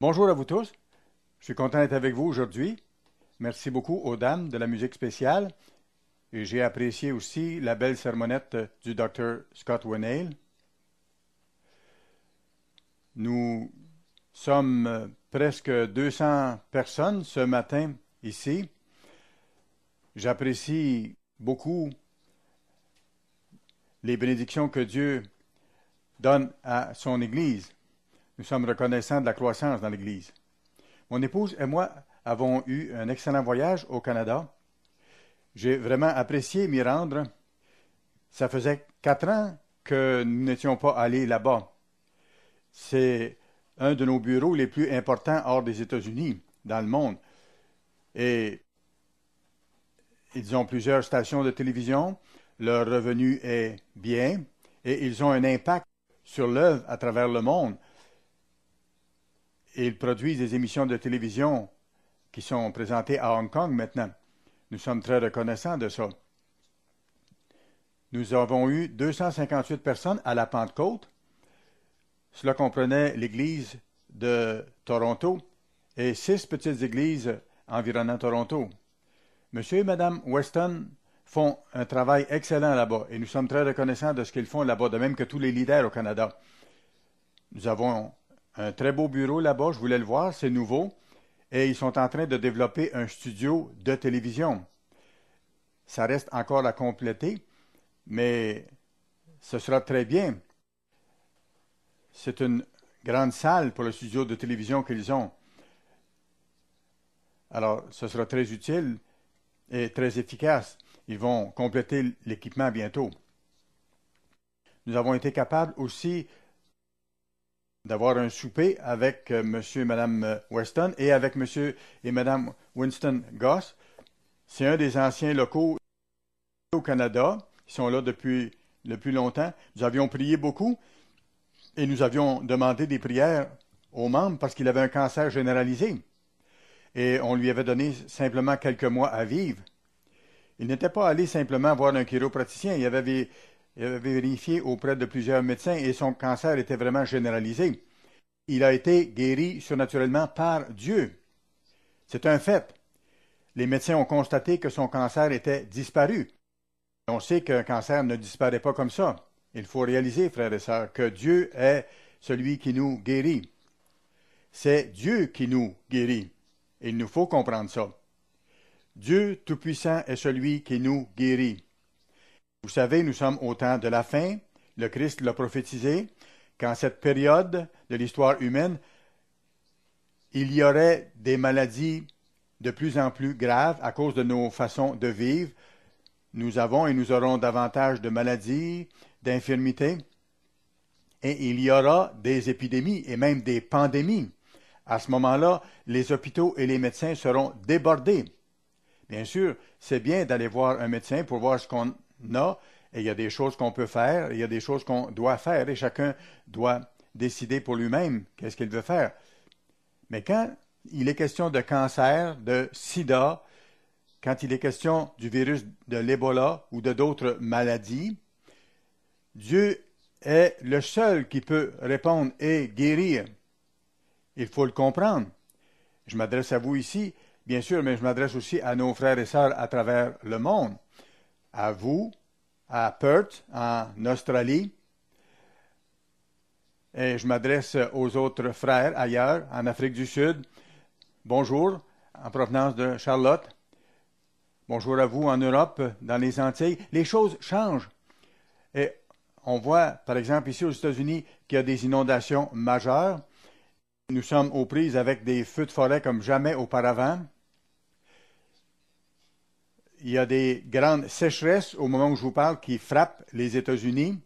Bonjour à vous tous. Je suis content d'être avec vous aujourd'hui. Merci beaucoup aux dames de la musique spéciale. Et j'ai apprécié aussi la belle sermonnette du Dr. Scott Winnail. Nous sommes presque 200 personnes ce matin ici. J'apprécie beaucoup les bénédictions que Dieu donne à son Église. Nous sommes reconnaissants de la croissance dans l'Église. Mon épouse et moi avons eu un excellent voyage au Canada. J'ai vraiment apprécié m'y rendre. Ça faisait 4 ans que nous n'étions pas allés là-bas. C'est un de nos bureaux les plus importants hors des États-Unis, dans le monde. Et ils ont plusieurs stations de télévision. Leur revenu est bien. Et ils ont un impact sur l'œuvre à travers le monde. Et ils produisent des émissions de télévision qui sont présentées à Hong Kong maintenant. Nous sommes très reconnaissants de ça. Nous avons eu 258 personnes à la Pentecôte. Cela comprenait l'église de Toronto et 6 petites églises environnant Toronto. Monsieur et Madame Weston font un travail excellent là-bas et nous sommes très reconnaissants de ce qu'ils font là-bas, de même que tous les leaders au Canada. Nous avons un très beau bureau là-bas, je voulais le voir, c'est nouveau, et ils sont en train de développer un studio de télévision. Ça reste encore à compléter, mais ce sera très bien. C'est une grande salle pour le studio de télévision qu'ils ont. Alors, ce sera très utile et très efficace. Ils vont compléter l'équipement bientôt. Nous avons été capables aussi d'avoir un souper avec M. et Mme Weston et avec M. et Mme Winston Goss. C'est un des anciens locaux au Canada. Ils sont là depuis le plus longtemps. Nous avions prié beaucoup et nous avions demandé des prières aux membres parce qu'il avait un cancer généralisé. Et on lui avait donné simplement quelques mois à vivre. Il n'était pas allé simplement voir un chiropraticien. Il avait vérifié auprès de plusieurs médecins et son cancer était vraiment généralisé. Il a été guéri surnaturellement par Dieu. C'est un fait. Les médecins ont constaté que son cancer était disparu. On sait qu'un cancer ne disparaît pas comme ça. Il faut réaliser, frères et sœurs, que Dieu est celui qui nous guérit. C'est Dieu qui nous guérit. Et il nous faut comprendre ça. Dieu Tout-Puissant est celui qui nous guérit. Vous savez, nous sommes au temps de la fin. Le Christ l'a prophétisé qu'en cette période de l'histoire humaine, il y aurait des maladies de plus en plus graves à cause de nos façons de vivre. Nous avons et nous aurons davantage de maladies, d'infirmités, et il y aura des épidémies et même des pandémies. À ce moment-là, les hôpitaux et les médecins seront débordés. Bien sûr, c'est bien d'aller voir un médecin pour voir ce qu'on a, et il y a des choses qu'on peut faire, il y a des choses qu'on doit faire, et chacun doit décider pour lui-même qu'est-ce qu'il veut faire. Mais quand il est question de cancer, de sida, quand il est question du virus de l'Ebola ou de d'autres maladies, Dieu est le seul qui peut répondre et guérir. Il faut le comprendre. Je m'adresse à vous ici, bien sûr, mais je m'adresse aussi à nos frères et sœurs à travers le monde. À vous, à Perth, en Australie, et je m'adresse aux autres frères ailleurs, en Afrique du Sud. Bonjour, en provenance de Charlotte. Bonjour à vous en Europe, dans les Antilles. Les choses changent. Et on voit, par exemple, ici aux États-Unis, qu'il y a des inondations majeures. Nous sommes aux prises avec des feux de forêt comme jamais auparavant. Il y a des grandes sécheresses au moment où je vous parle qui frappent les États-Unis.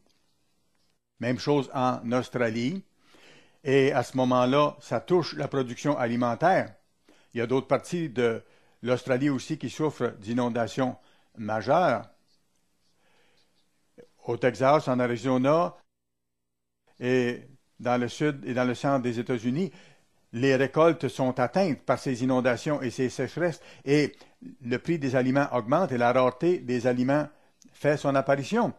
Même chose en Australie. Et à ce moment-là, ça touche la production alimentaire. Il y a d'autres parties de l'Australie aussi qui souffrent d'inondations majeures. Au Texas, en Arizona et dans le sud et dans le centre des États-Unis, les récoltes sont atteintes par ces inondations et ces sécheresses et le prix des aliments augmente et la rareté des aliments fait son apparition.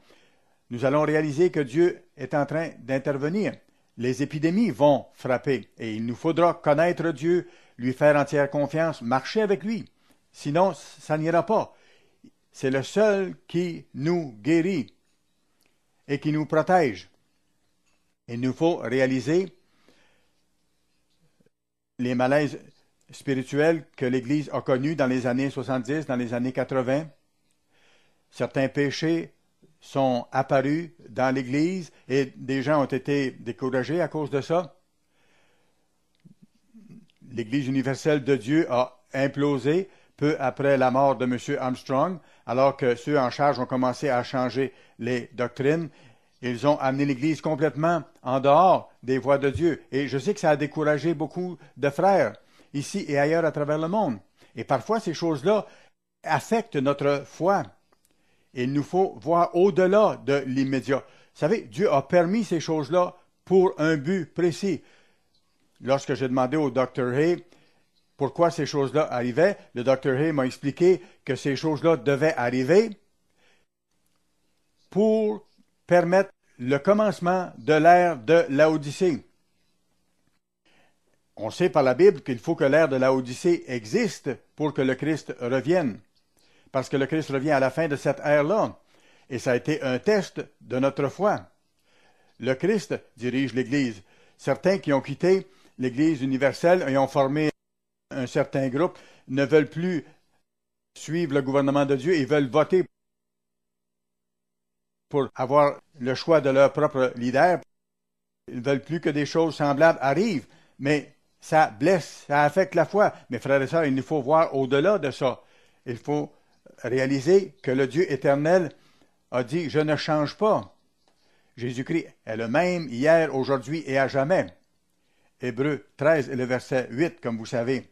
Nous allons réaliser que Dieu est en train d'intervenir. les épidémies vont frapper et il nous faudra connaître Dieu, lui faire entière confiance, marcher avec lui. Sinon, ça n'ira pas. C'est le seul qui nous guérit et qui nous protège. Il nous faut réaliser les malaises spirituels que l'Église a connus dans les années 70, dans les années 80. Certains péchés sont apparus dans l'Église et des gens ont été découragés à cause de ça. L'Église universelle de Dieu a implosé peu après la mort de M. Armstrong, alors que ceux en charge ont commencé à changer les doctrines. Ils ont amené l'Église complètement en dehors des voies de Dieu. Et je sais que ça a découragé beaucoup de frères, ici et ailleurs à travers le monde. Et parfois, ces choses-là affectent notre foi. Il nous faut voir au-delà de l'immédiat. Vous savez, Dieu a permis ces choses-là pour un but précis. Lorsque j'ai demandé au Dr. Hay pourquoi ces choses-là arrivaient, le Dr. Hay m'a expliqué que ces choses-là devaient arriver pour permettre le commencement de l'ère de Laodicée. On sait par la Bible qu'il faut que l'ère de Laodicée existe pour que le Christ revienne. Parce que le Christ revient à la fin de cette ère-là. Et ça a été un test de notre foi. Le Christ dirige l'Église. Certains qui ont quitté l'Église universelle et ont formé un certain groupe ne veulent plus suivre le gouvernement de Dieu et veulent voter pour avoir le choix de leur propre leader. Ils ne veulent plus que des choses semblables arrivent, mais ça blesse, ça affecte la foi. Mes frères et sœurs, il nous faut voir au-delà de ça. Il faut réaliser que le Dieu éternel a dit « Je ne change pas ». Jésus-Christ est le même hier, aujourd'hui et à jamais. Hébreux 13 et le verset 8, comme vous savez.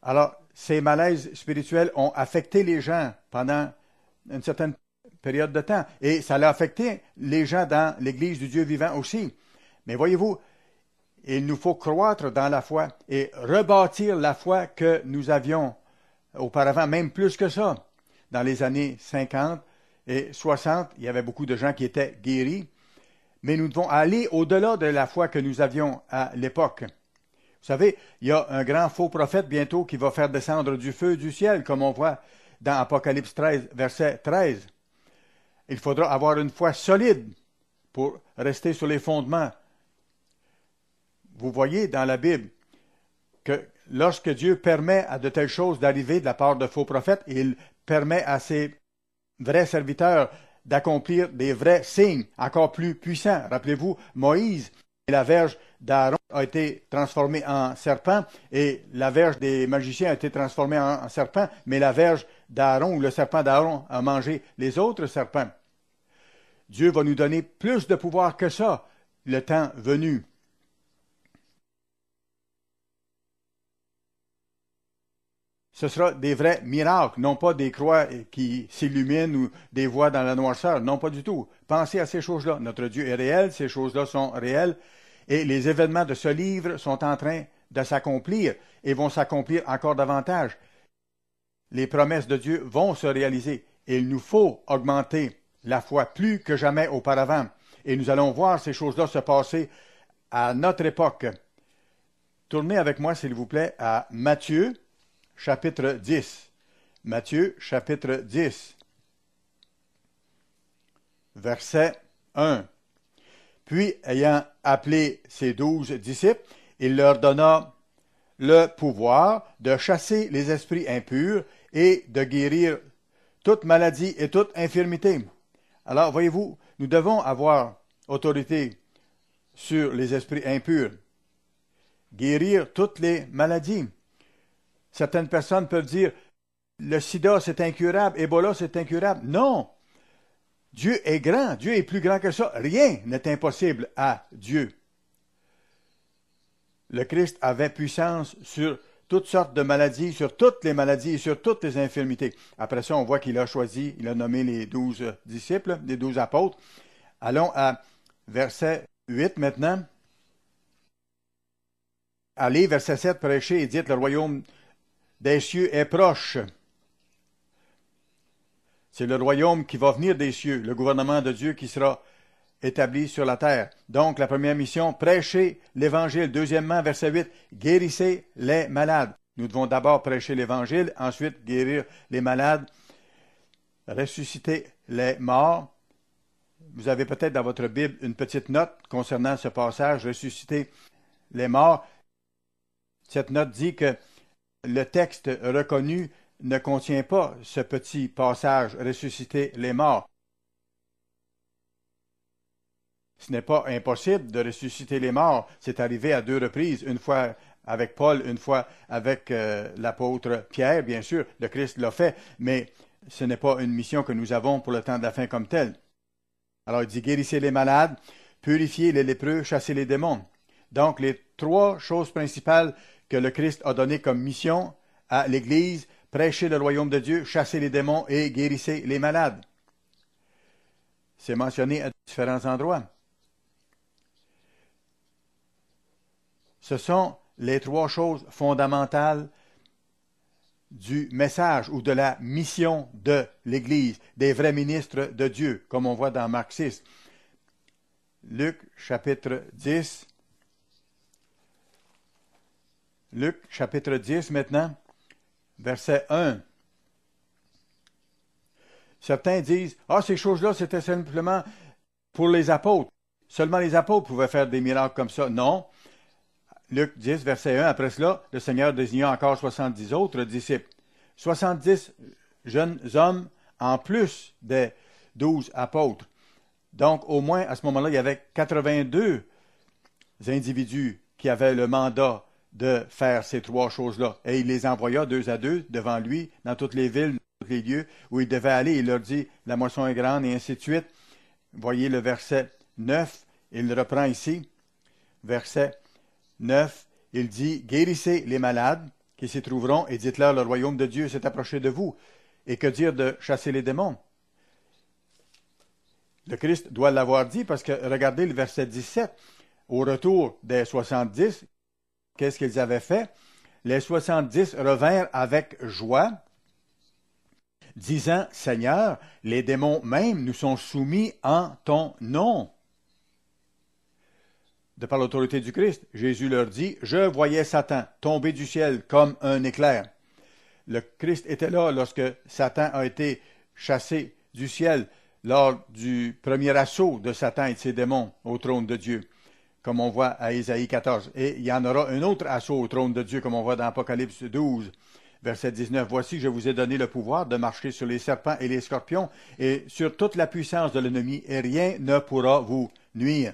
Alors, ces malaises spirituels ont affecté les gens pendant une certaine période de temps. Et ça a affecté les gens dans l'Église du Dieu vivant aussi. Mais voyez-vous, il nous faut croître dans la foi et rebâtir la foi que nous avions auparavant, même plus que ça. Dans les années 50 et 60, il y avait beaucoup de gens qui étaient guéris. Mais nous devons aller au-delà de la foi que nous avions à l'époque. Vous savez, il y a un grand faux prophète bientôt qui va faire descendre du feu du ciel, comme on voit dans Apocalypse 13, verset 13. Il faudra avoir une foi solide pour rester sur les fondements. Vous voyez dans la Bible que lorsque Dieu permet à de telles choses d'arriver de la part de faux prophètes, il permet à ses vrais serviteurs d'accomplir des vrais signes encore plus puissants. Rappelez-vous, Moïse et la verge d'Aaron a été transformée en serpent et la verge des magiciens a été transformée en serpent, mais la verge d'Aaron ou le serpent d'Aaron a mangé les autres serpents. Dieu va nous donner plus de pouvoir que ça, le temps venu. Ce sera des vrais miracles, non pas des croix qui s'illuminent ou des voix dans la noirceur, non pas du tout. Pensez à ces choses-là. Notre Dieu est réel, ces choses-là sont réelles, et les événements de ce livre sont en train de s'accomplir et vont s'accomplir encore davantage. Les promesses de Dieu vont se réaliser et il nous faut augmenter la foi plus que jamais auparavant. Et nous allons voir ces choses-là se passer à notre époque. Tournez avec moi, s'il vous plaît, à Matthieu, chapitre 10. Matthieu, chapitre 10, verset 1. Puis, ayant appelé ses 12 disciples, il leur donna le pouvoir de chasser les esprits impurs et de guérir toute maladie et toute infirmité. Alors, voyez-vous, nous devons avoir autorité sur les esprits impurs. Guérir toutes les maladies. Certaines personnes peuvent dire, le sida c'est incurable, Ebola c'est incurable. Non! Dieu est grand, Dieu est plus grand que ça. Rien n'est impossible à Dieu. Le Christ avait puissance sur toutes sortes de maladies, sur toutes les maladies et sur toutes les infirmités. Après ça, on voit qu'il a choisi, il a nommé les 12 disciples, les 12 apôtres. Allons à verset 8 maintenant. Allez, verset 7, prêchez et dites, le royaume des cieux est proche. C'est le royaume qui va venir des cieux, le gouvernement de Dieu qui sera établi sur la terre. Donc, la première mission, prêcher l'Évangile. Deuxièmement, verset 8, guérissez les malades. Nous devons d'abord prêcher l'Évangile, ensuite guérir les malades, ressusciter les morts. Vous avez peut-être dans votre Bible une petite note concernant ce passage, ressusciter les morts. Cette note dit que le texte reconnu ne contient pas ce petit passage, ressusciter les morts. Ce n'est pas impossible de ressusciter les morts. C'est arrivé à 2 reprises, une fois avec Paul, une fois avec l'apôtre Pierre, bien sûr. Le Christ l'a fait, mais ce n'est pas une mission que nous avons pour le temps de la fin comme telle. Alors il dit, guérissez les malades, purifiez les lépreux, chassez les démons. Donc les 3 choses principales que le Christ a données comme mission à l'Église, prêchez le royaume de Dieu, chassez les démons et guérissez les malades. C'est mentionné à différents endroits. Ce sont les 3 choses fondamentales du message ou de la mission de l'Église, des vrais ministres de Dieu, comme on voit dans Marc 6. Luc chapitre 10. Luc chapitre 10 maintenant, verset 1. Certains disent, ces choses-là, c'était simplement pour les apôtres. Seulement les apôtres pouvaient faire des miracles comme ça. Non. Luc 10, verset 1, après cela, le Seigneur désigna encore 70 autres disciples. 70 jeunes hommes en plus des 12 apôtres. Donc, au moins, à ce moment-là, il y avait 82 individus qui avaient le mandat de faire ces 3 choses-là. Et il les envoya 2 à 2 devant lui, dans toutes les villes, dans tous les lieux où il devait aller. Il leur dit, la moisson est grande, et ainsi de suite. Voyez le verset 9, il le reprend ici. Verset 9, il dit, guérissez les malades qui s'y trouveront et dites-leur, le royaume de Dieu s'est approché de vous. Et que dire de chasser les démons? Le Christ doit l'avoir dit parce que regardez le verset 17. Au retour des 70, qu'est-ce qu'ils avaient fait? Les 70 revinrent avec joie, disant, Seigneur, les démons même nous sont soumis en ton nom. De par l'autorité du Christ, Jésus leur dit, je voyais Satan tomber du ciel comme un éclair. Le Christ était là lorsque Satan a été chassé du ciel lors du premier assaut de Satan et de ses démons au trône de Dieu, comme on voit à Ésaïe 14. Et il y en aura un autre assaut au trône de Dieu, comme on voit dans Apocalypse 12, verset 19. Voici, je vous ai donné le pouvoir de marcher sur les serpents et les scorpions et sur toute la puissance de l'ennemi, et rien ne pourra vous nuire.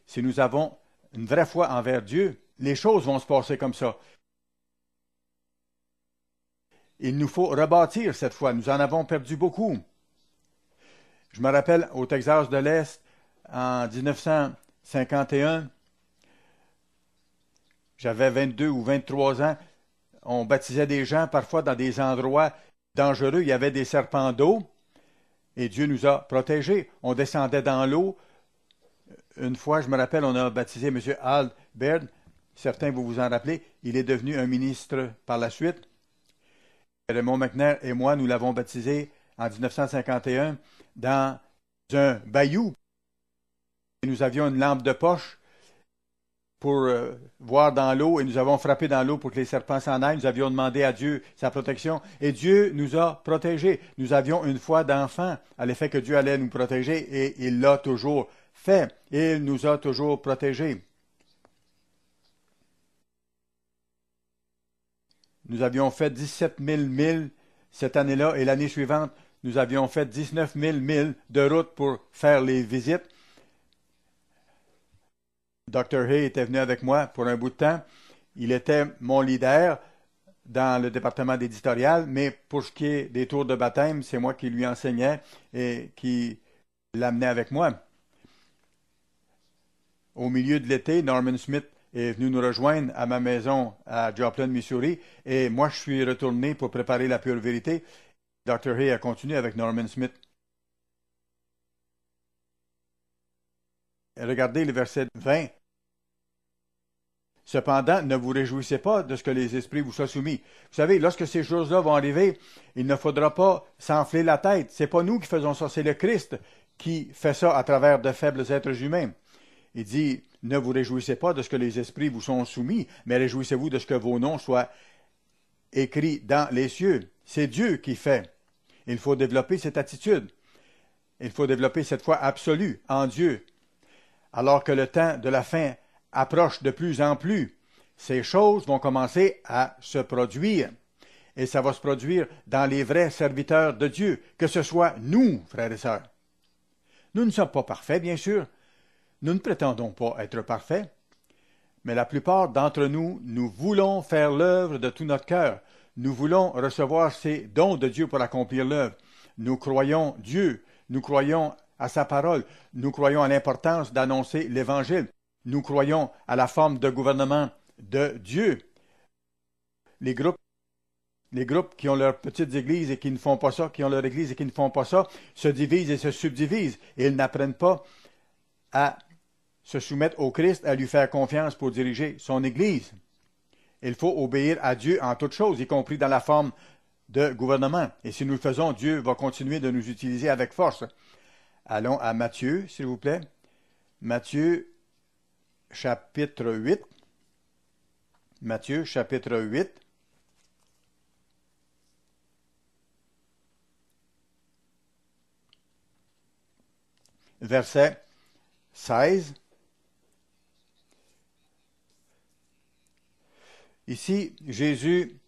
Si nous avons une vraie foi envers Dieu, les choses vont se passer comme ça. Il nous faut rebâtir cette foi. Nous en avons perdu beaucoup. Je me rappelle au Texas de l'Est, en 1951, j'avais 22 ou 23 ans, on baptisait des gens parfois dans des endroits dangereux. Il y avait des serpents d'eau et Dieu nous a protégés. On descendait dans l'eau. Une fois, je me rappelle, on a baptisé M. Al Baird. Certains, vous vous en rappelez. Il est devenu un ministre par la suite. Raymond McNair et moi, nous l'avons baptisé en 1951 dans un bayou. Et nous avions une lampe de poche pour voir dans l'eau et nous avons frappé dans l'eau pour que les serpents s'en aillent. Nous avions demandé à Dieu sa protection et Dieu nous a protégés. Nous avions une foi d'enfant à l'effet que Dieu allait nous protéger et il l'a toujours fait. Il nous a toujours protégés. Nous avions fait 17 000 milles cette année-là et l'année suivante, nous avions fait 19 000 milles de route pour faire les visites. Dr. Hay était venu avec moi pour un bout de temps. Il était mon leader dans le département d'éditorial, mais pour ce qui est des tours de baptême, c'est moi qui lui enseignais et qui l'amenais avec moi. Au milieu de l'été, Norman Smith est venu nous rejoindre à ma maison à Joplin, Missouri, et moi je suis retourné pour préparer la pure vérité. Dr. Hay a continué avec Norman Smith. Regardez le verset 20. Cependant, ne vous réjouissez pas de ce que les esprits vous soient soumis. Vous savez, lorsque ces choses-là vont arriver, il ne faudra pas s'enfler la tête. C'est pas nous qui faisons ça, c'est le Christ qui fait ça à travers de faibles êtres humains. Il dit, ne vous réjouissez pas de ce que les esprits vous sont soumis, mais réjouissez-vous de ce que vos noms soient écrits dans les cieux. C'est Dieu qui fait. Il faut développer cette attitude. Il faut développer cette foi absolue en Dieu. Alors que le temps de la fin approche de plus en plus, ces choses vont commencer à se produire. Et ça va se produire dans les vrais serviteurs de Dieu, que ce soit nous, frères et sœurs. Nous ne sommes pas parfaits, bien sûr. Nous ne prétendons pas être parfaits. Mais la plupart d'entre nous, nous voulons faire l'œuvre de tout notre cœur. Nous voulons recevoir ces dons de Dieu pour accomplir l'œuvre. Nous croyons Dieu. Nous croyons à sa parole. Nous croyons à l'importance d'annoncer l'Évangile. Nous croyons à la forme de gouvernement de Dieu. Les groupes qui ont leurs petites églises et qui ne font pas ça, qui ont leur église et qui ne font pas ça, se divisent et se subdivisent. Et ils n'apprennent pas à se soumettre au Christ, à lui faire confiance pour diriger son église. Il faut obéir à Dieu en toutes choses, y compris dans la forme de gouvernement. Et si nous le faisons, Dieu va continuer de nous utiliser avec force. Allons à Matthieu, s'il vous plaît. Matthieu, chapitre 8. Matthieu, chapitre 8. Verset 16. Ici, Jésus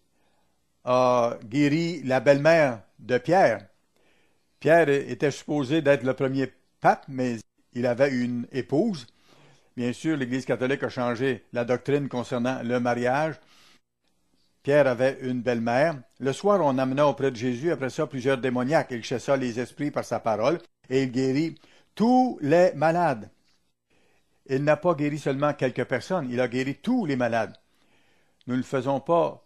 a guéri la belle-mère de Pierre. Pierre était supposé d'être le premier pape, mais il avait une épouse. Bien sûr, l'Église catholique a changé la doctrine concernant le mariage. Pierre avait une belle-mère. Le soir, on amena auprès de Jésus, après ça, plusieurs démoniaques. Il chassa les esprits par sa parole et il guérit tous les malades. Il n'a pas guéri seulement quelques personnes, il a guéri tous les malades. Nous ne le faisons pas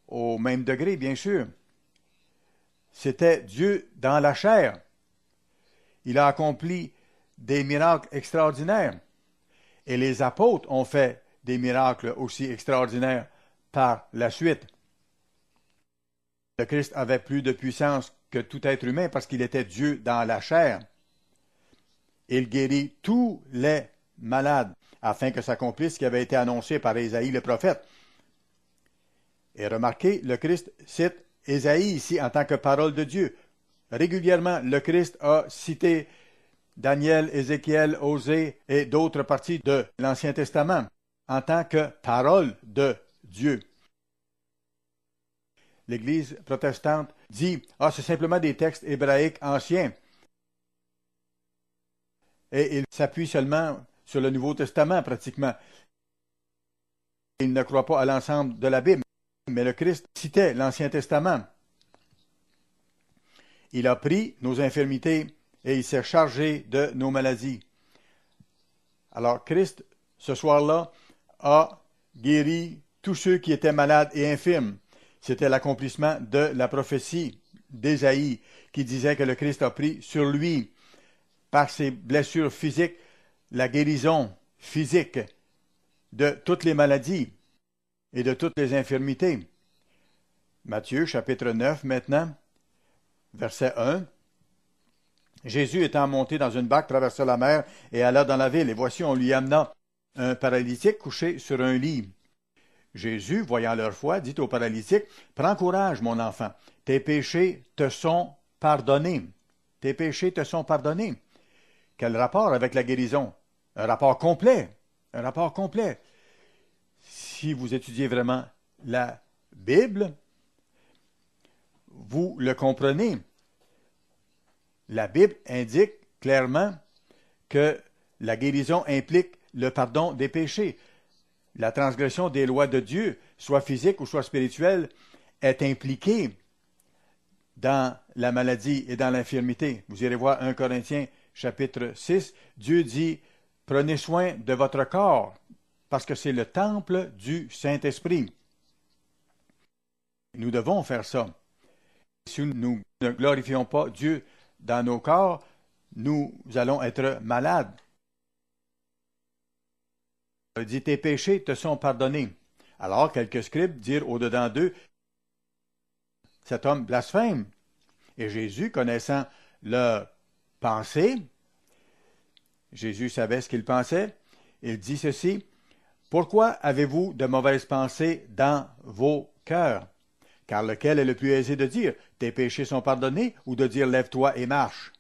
au même degré, bien sûr. C'était Dieu dans la chair. Il a accompli des miracles extraordinaires. Et les apôtres ont fait des miracles aussi extraordinaires par la suite. Le Christ avait plus de puissance que tout être humain parce qu'il était Dieu dans la chair. Il guérit tous les malades afin que s'accomplisse ce qui avait été annoncé par Ésaïe le prophète. Et remarquez, le Christ cite Ésaïe ici en tant que parole de Dieu. Régulièrement, le Christ a cité Daniel, Ézéchiel, Osée et d'autres parties de l'Ancien Testament en tant que parole de Dieu. L'Église protestante dit « Ah, c'est simplement des textes hébraïques anciens ». Et il s'appuie seulement sur le Nouveau Testament, pratiquement. Il ne croit pas à l'ensemble de la Bible, mais le Christ citait l'Ancien Testament. Il a pris nos infirmités et il s'est chargé de nos maladies. Alors, Christ, ce soir-là, a guéri tous ceux qui étaient malades et infirmes. C'était l'accomplissement de la prophétie d'Ésaïe qui disait que le Christ a pris sur lui, par ses blessures physiques, la guérison physique de toutes les maladies et de toutes les infirmités. Matthieu, chapitre 9, maintenant, verset 1. Jésus étant monté dans une barque, traversa la mer et alla dans la ville. Et voici, on lui amena un paralytique couché sur un lit. Jésus, voyant leur foi, dit au paralytique, « Prends courage, mon enfant, tes péchés te sont pardonnés. » Tes péchés te sont pardonnés. Quel rapport avec la guérison? Un rapport complet. Un rapport complet. Si vous étudiez vraiment la Bible, vous le comprenez. La Bible indique clairement que la guérison implique le pardon des péchés. La transgression des lois de Dieu, soit physique ou soit spirituelle, est impliquée dans la maladie et dans l'infirmité. Vous irez voir 1 Corinthiens chapitre 6, Dieu dit « Prenez soin de votre corps, parce que c'est le temple du Saint-Esprit. » Nous devons faire ça. Si nous ne glorifions pas Dieu dans nos corps, nous allons être malades. Il dit « Tes péchés te sont pardonnés. » Alors, quelques scribes dirent au-dedans d'eux « Cet homme blasphème. » Et Jésus, connaissant leur pensées. Jésus savait ce qu'il pensait. Il dit ceci: pourquoi avez-vous de mauvaises pensées dans vos cœurs? Car lequel est le plus aisé de dire, tes péchés sont pardonnés, ou de dire, lève-toi et marche?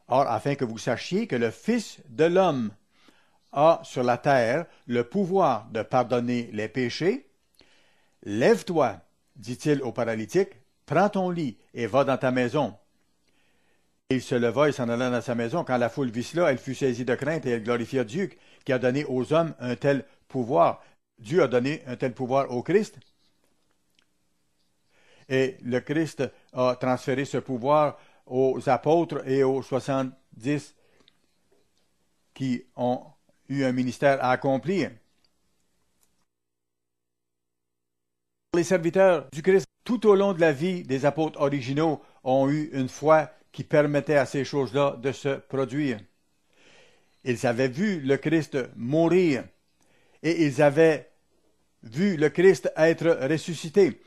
Or, afin que vous sachiez que le Fils de l'homme a sur la terre le pouvoir de pardonner les péchés, lève-toi, dit-il au paralytique, prends ton lit et va dans ta maison. Et il se leva et s'en alla dans sa maison. Quand la foule vit cela, elle fut saisie de crainte et elle glorifia Dieu qui a donné aux hommes un tel pouvoir. Dieu a donné un tel pouvoir au Christ. Et le Christ a transféré ce pouvoir aux apôtres et aux 70 qui ont eu un ministère à accomplir. Les serviteurs du Christ, tout au long de la vie des apôtres originaux, ont eu une foi qui permettait à ces choses-là de se produire. Ils avaient vu le Christ mourir et ils avaient vu le Christ être ressuscité.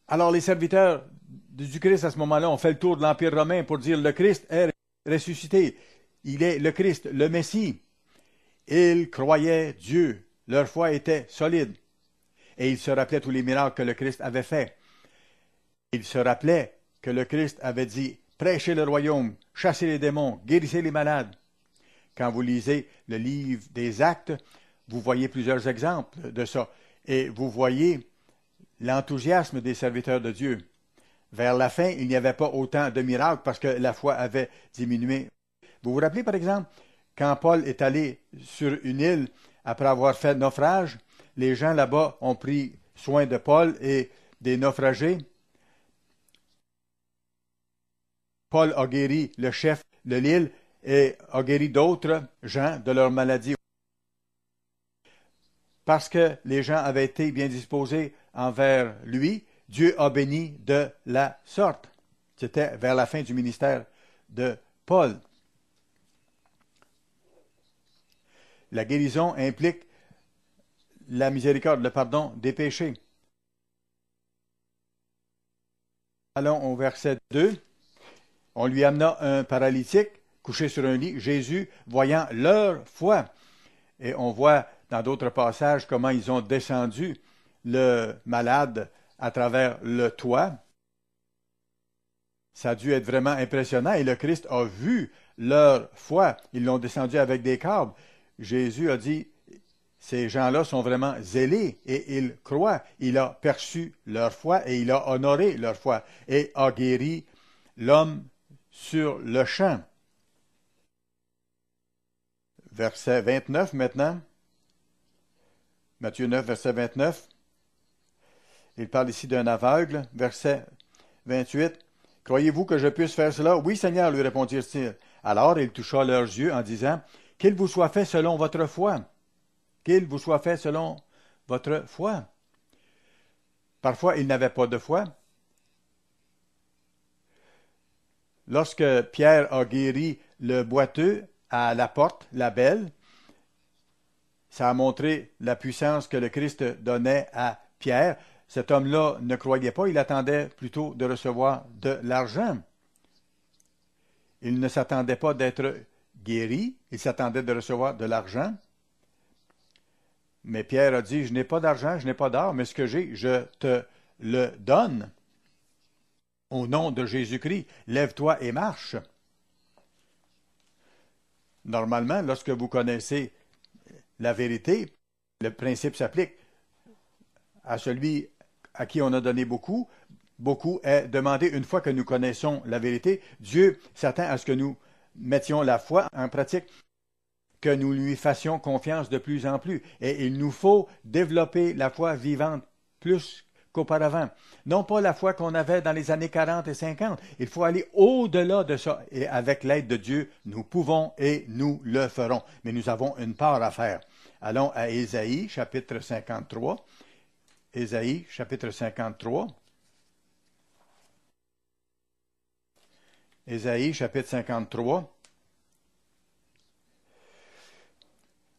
Alors les serviteurs du Christ à ce moment-là ont fait le tour de l'Empire romain pour dire le Christ est ressuscité. Il est le Christ, le Messie. Ils croyaient Dieu. Leur foi était solide. Et ils se rappelaient tous les miracles que le Christ avait faits. Ils se rappelaient que le Christ avait dit « Prêchez le royaume, chassez les démons, guérissez les malades ». Quand vous lisez le livre des Actes, vous voyez plusieurs exemples de ça. Et vous voyez l'enthousiasme des serviteurs de Dieu. Vers la fin, il n'y avait pas autant de miracles parce que la foi avait diminué. Vous vous rappelez, par exemple, quand Paul est allé sur une île après avoir fait naufrage, les gens là-bas ont pris soin de Paul et des naufragés. Paul a guéri le chef de l'île et a guéri d'autres gens de leur maladie. Parce que les gens avaient été bien disposés envers lui, Dieu a béni de la sorte. C'était vers la fin du ministère de Paul. La guérison implique la miséricorde, le pardon des péchés. Allons au verset 2. On lui amena un paralytique couché sur un lit. Jésus, voyant leur foi, et on voit dans d'autres passages comment ils ont descendu le malade à travers le toit. Ça a dû être vraiment impressionnant et le Christ a vu leur foi. Ils l'ont descendu avec des câbles. Jésus a dit, ces gens-là sont vraiment zélés et ils croient. Il a perçu leur foi et il a honoré leur foi et a guéri l'homme sur le champ. Verset 29 maintenant. Matthieu 9, verset 29. Il parle ici d'un aveugle. Verset 28. « Croyez-vous que je puisse faire cela? »« Oui, Seigneur, lui répondirent-ils. Alors il toucha leurs yeux en disant, « Qu'il vous soit fait selon votre foi. » Qu'il vous soit fait selon votre foi. Parfois, ils n'avaient pas de foi. Lorsque Pierre a guéri le boiteux à la porte, la belle, ça a montré la puissance que le Christ donnait à Pierre. Cet homme-là ne croyait pas, il attendait plutôt de recevoir de l'argent. Il ne s'attendait pas d'être guéri, il s'attendait de recevoir de l'argent. Mais Pierre a dit, je n'ai pas d'argent, je n'ai pas d'or, mais ce que j'ai, je te le donne. Au nom de Jésus-Christ, lève-toi et marche. Normalement, lorsque vous connaissez la vérité, le principe s'applique à celui à qui on a donné beaucoup. Beaucoup est demandé une fois que nous connaissons la vérité. Dieu s'attend à ce que nous mettions la foi en pratique, que nous lui fassions confiance de plus en plus. Et il nous faut développer la foi vivante plus qu'auparavant. Non pas la foi qu'on avait dans les années 40 et 50. Il faut aller au-delà de ça. Et avec l'aide de Dieu, nous pouvons et nous le ferons. Mais nous avons une part à faire. Allons à Ésaïe, chapitre 53. Ésaïe, chapitre 53. Ésaïe, chapitre 53.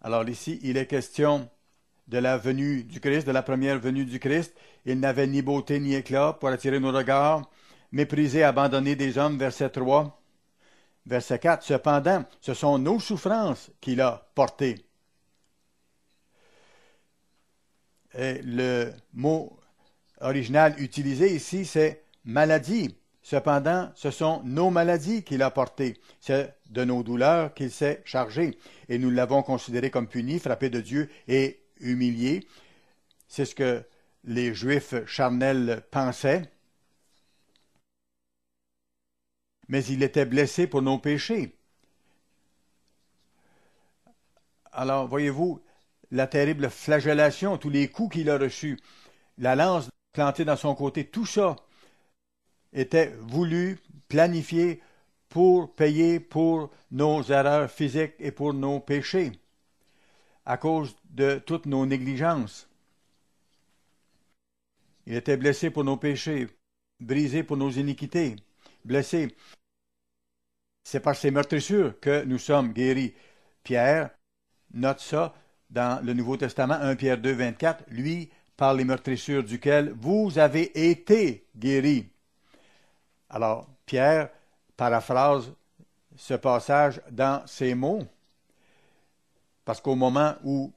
Alors ici, il est question de la venue du Christ, de la première venue du Christ. Il n'avait ni beauté ni éclat pour attirer nos regards, méprisé, abandonné des hommes, verset 3. Verset 4, cependant, ce sont nos souffrances qu'il a portées. Et le mot original utilisé ici, c'est maladie. Cependant, ce sont nos maladies qu'il a portées. C'est de nos douleurs qu'il s'est chargé. Et nous l'avons considéré comme puni, frappé de Dieu et humilié. C'est ce que les Juifs charnels pensaient. Mais il était blessé pour nos péchés. Alors, voyez-vous, la terrible flagellation, tous les coups qu'il a reçus, la lance plantée dans son côté, tout ça était voulu, planifié pour payer pour nos erreurs physiques et pour nos péchés, à cause de toutes nos négligences. Il était blessé pour nos péchés, brisé pour nos iniquités, blessé. C'est par ses meurtrissures que nous sommes guéris. Pierre note ça dans le Nouveau Testament, 1 Pierre 2, 24, lui, par les meurtrissures duquel vous avez été guéris. Alors, Pierre paraphrase ce passage dans ces mots, parce qu'au moment où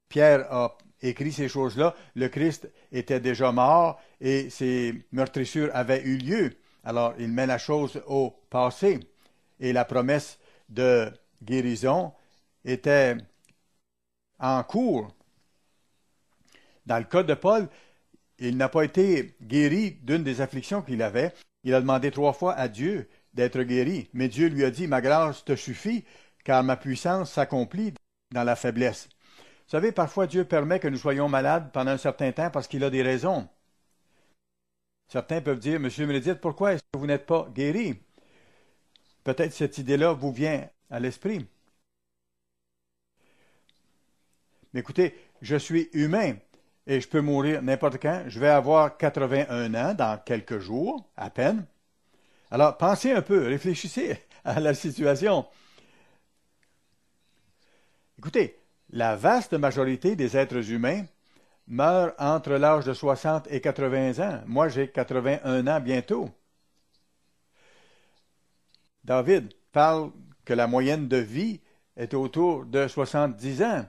Pierre a écrit ces choses-là, le Christ était déjà mort et ces meurtrissures avaient eu lieu. Alors, il met la chose au passé et la promesse de guérison était en cours. Dans le cas de Paul, il n'a pas été guéri d'une des afflictions qu'il avait. Il a demandé 3 fois à Dieu d'être guéri. Mais Dieu lui a dit, ma grâce te suffit, car ma puissance s'accomplit dans la faiblesse. Vous savez, parfois Dieu permet que nous soyons malades pendant un certain temps parce qu'il a des raisons. Certains peuvent dire, Monsieur Meredith, pourquoi est-ce que vous n'êtes pas guéri? Peut-être cette idée-là vous vient à l'esprit. Mais écoutez, je suis humain. Et je peux mourir n'importe quand. Je vais avoir 81 ans dans quelques jours, à peine. Alors, pensez un peu, réfléchissez à la situation. Écoutez, la vaste majorité des êtres humains meurent entre l'âge de 60 et 80 ans. Moi, j'ai 81 ans bientôt. David parle que la moyenne de vie est autour de 70 ans.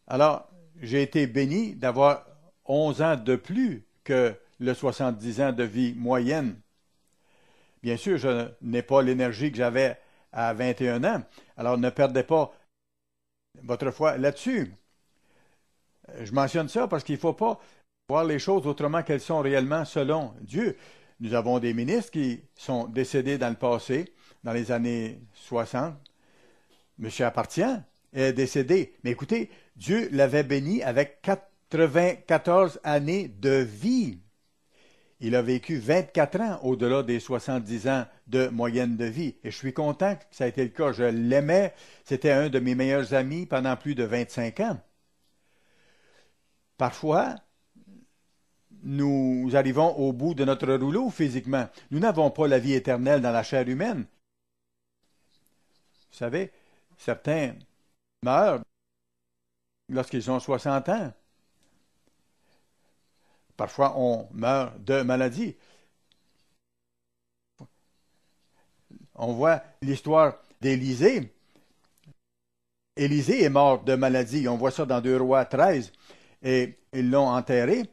Alors, j'ai été béni d'avoir 11 ans de plus que le 70 ans de vie moyenne. Bien sûr, je n'ai pas l'énergie que j'avais à 21 ans. Alors, ne perdez pas votre foi là-dessus. Je mentionne ça parce qu'il ne faut pas voir les choses autrement qu'elles sont réellement selon Dieu. Nous avons des ministres qui sont décédés dans le passé, dans les années 60. Monsieur Appartient est décédé. Mais écoutez, Dieu l'avait béni avec 94 années de vie. Il a vécu 24 ans au-delà des 70 ans de moyenne de vie. Et je suis content que ça a été le cas. Je l'aimais. C'était un de mes meilleurs amis pendant plus de 25 ans. Parfois, nous arrivons au bout de notre rouleau physiquement. Nous n'avons pas la vie éternelle dans la chair humaine. Vous savez, certains meurent lorsqu'ils ont 60 ans. Parfois, on meurt de maladie. On voit l'histoire d'Élisée. Élisée est mort de maladie. On voit ça dans 2 Rois 13. Et ils l'ont enterré.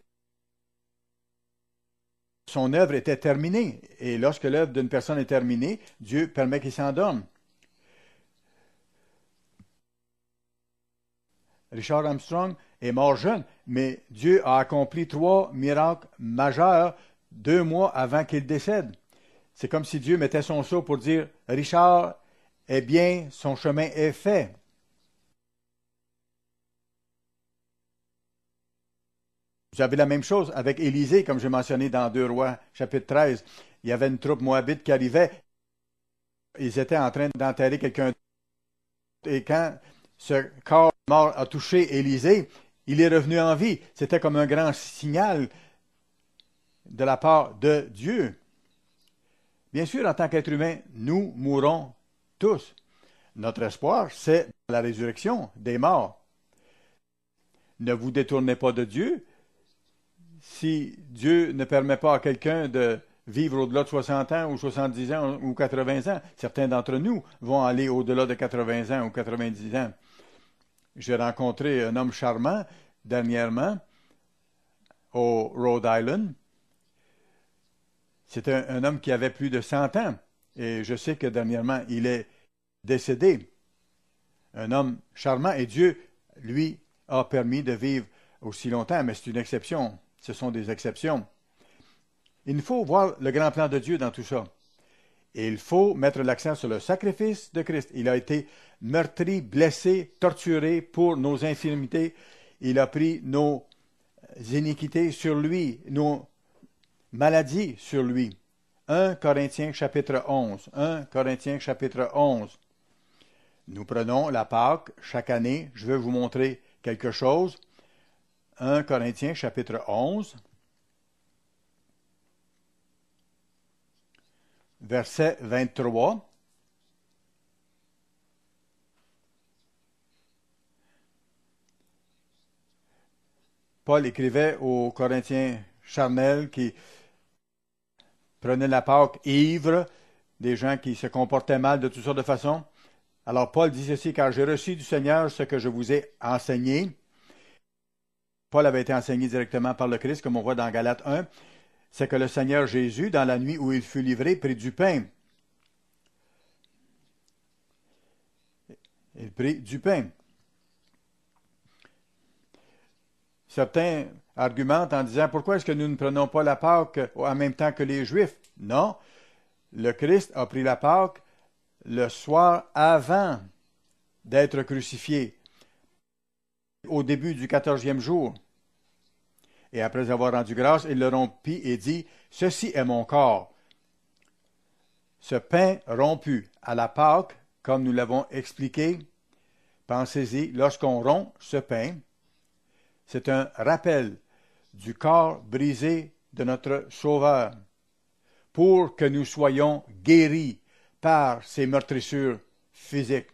Son œuvre était terminée. Et lorsque l'œuvre d'une personne est terminée, Dieu permet qu'il s'endorme. Richard Armstrong est mort jeune, mais Dieu a accompli 3 miracles majeurs 2 mois avant qu'il décède. C'est comme si Dieu mettait son sceau pour dire « Richard est bien, son chemin est fait ». Vous avez la même chose avec Élisée, comme j'ai mentionné dans 2 Rois, chapitre 13. Il y avait une troupe moabite qui arrivait. Ils étaient en train d'enterrer quelqu'un d'autre. Et quand ce corps mort a touché Élisée, il est revenu en vie. C'était comme un grand signal de la part de Dieu. Bien sûr, en tant qu'être humain, nous mourrons tous. Notre espoir, c'est la résurrection des morts. Ne vous détournez pas de Dieu. Si Dieu ne permet pas à quelqu'un de vivre au-delà de 60 ans ou 70 ans ou 80 ans. Certains d'entre nous vont aller au-delà de 80 ans ou 90 ans. J'ai rencontré un homme charmant dernièrement au Rhode Island. C'est un homme qui avait plus de 100 ans. Et je sais que dernièrement, il est décédé. Un homme charmant. Et Dieu, lui, a permis de vivre aussi longtemps. Mais c'est une exception. Ce sont des exceptions. Il faut voir le grand plan de Dieu dans tout ça. Et il faut mettre l'accent sur le sacrifice de Christ. Il a été meurtri, blessé, torturé pour nos infirmités. Il a pris nos iniquités sur lui, nos maladies sur lui. 1 Corinthiens chapitre 11. 1 Corinthiens chapitre 11. Nous prenons la Pâque chaque année. Je vais vous montrer quelque chose. 1 Corinthiens chapitre 11. Verset 23. Paul écrivait aux Corinthiens charnels qui prenaient la Pâque ivres, des gens qui se comportaient mal de toutes sortes de façons. Alors Paul dit ceci, car j'ai reçu du Seigneur ce que je vous ai enseigné. Paul avait été enseigné directement par le Christ, comme on voit dans Galates 1. C'est que le Seigneur Jésus, dans la nuit où il fut livré, prit du pain. Il prit du pain. Certains argumentent en disant, pourquoi est-ce que nous ne prenons pas la Pâque en même temps que les Juifs? Non, le Christ a pris la Pâque le soir avant d'être crucifié, au début du 14e jour. Et après avoir rendu grâce, il le rompit et dit, « Ceci est mon corps. » Ce pain rompu à la Pâque, comme nous l'avons expliqué, pensez-y, lorsqu'on rompt ce pain, c'est un rappel du corps brisé de notre Sauveur, pour que nous soyons guéris par ces meurtrissures physiques.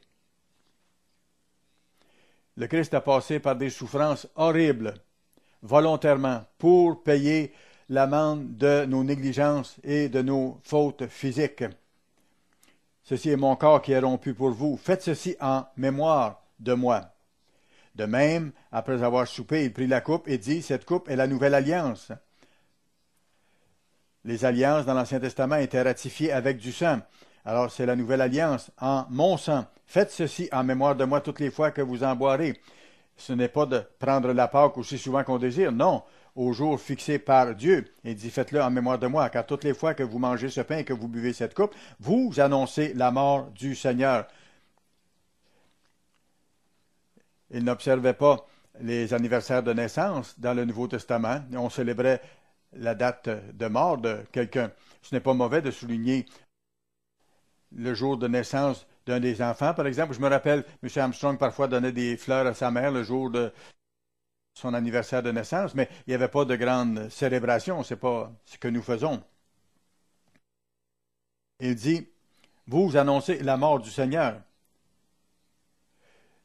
Le Christ a passé par des souffrances horribles, volontairement, pour payer l'amende de nos négligences et de nos fautes physiques. Ceci est mon corps qui est rompu pour vous. Faites ceci en mémoire de moi. De même, après avoir soupé, il prit la coupe et dit, cette coupe est la nouvelle alliance. Les alliances dans l'Ancien Testament étaient ratifiées avec du sang. Alors c'est la nouvelle alliance en mon sang. Faites ceci en mémoire de moi toutes les fois que vous en boirez. Ce n'est pas de prendre la Pâque aussi souvent qu'on désire, non, au jour fixé par Dieu. Il dit, faites-le en mémoire de moi, car toutes les fois que vous mangez ce pain et que vous buvez cette coupe, vous annoncez la mort du Seigneur. Il n'observait pas les anniversaires de naissance dans le Nouveau Testament. On célébrait la date de mort de quelqu'un. Ce n'est pas mauvais de souligner le jour de naissance d'un des enfants. Par exemple, je me rappelle, M. Armstrong parfois donnait des fleurs à sa mère le jour de son anniversaire de naissance, mais il n'y avait pas de grande célébration. Ce n'est pas ce que nous faisons. Il dit, vous annoncez la mort du Seigneur.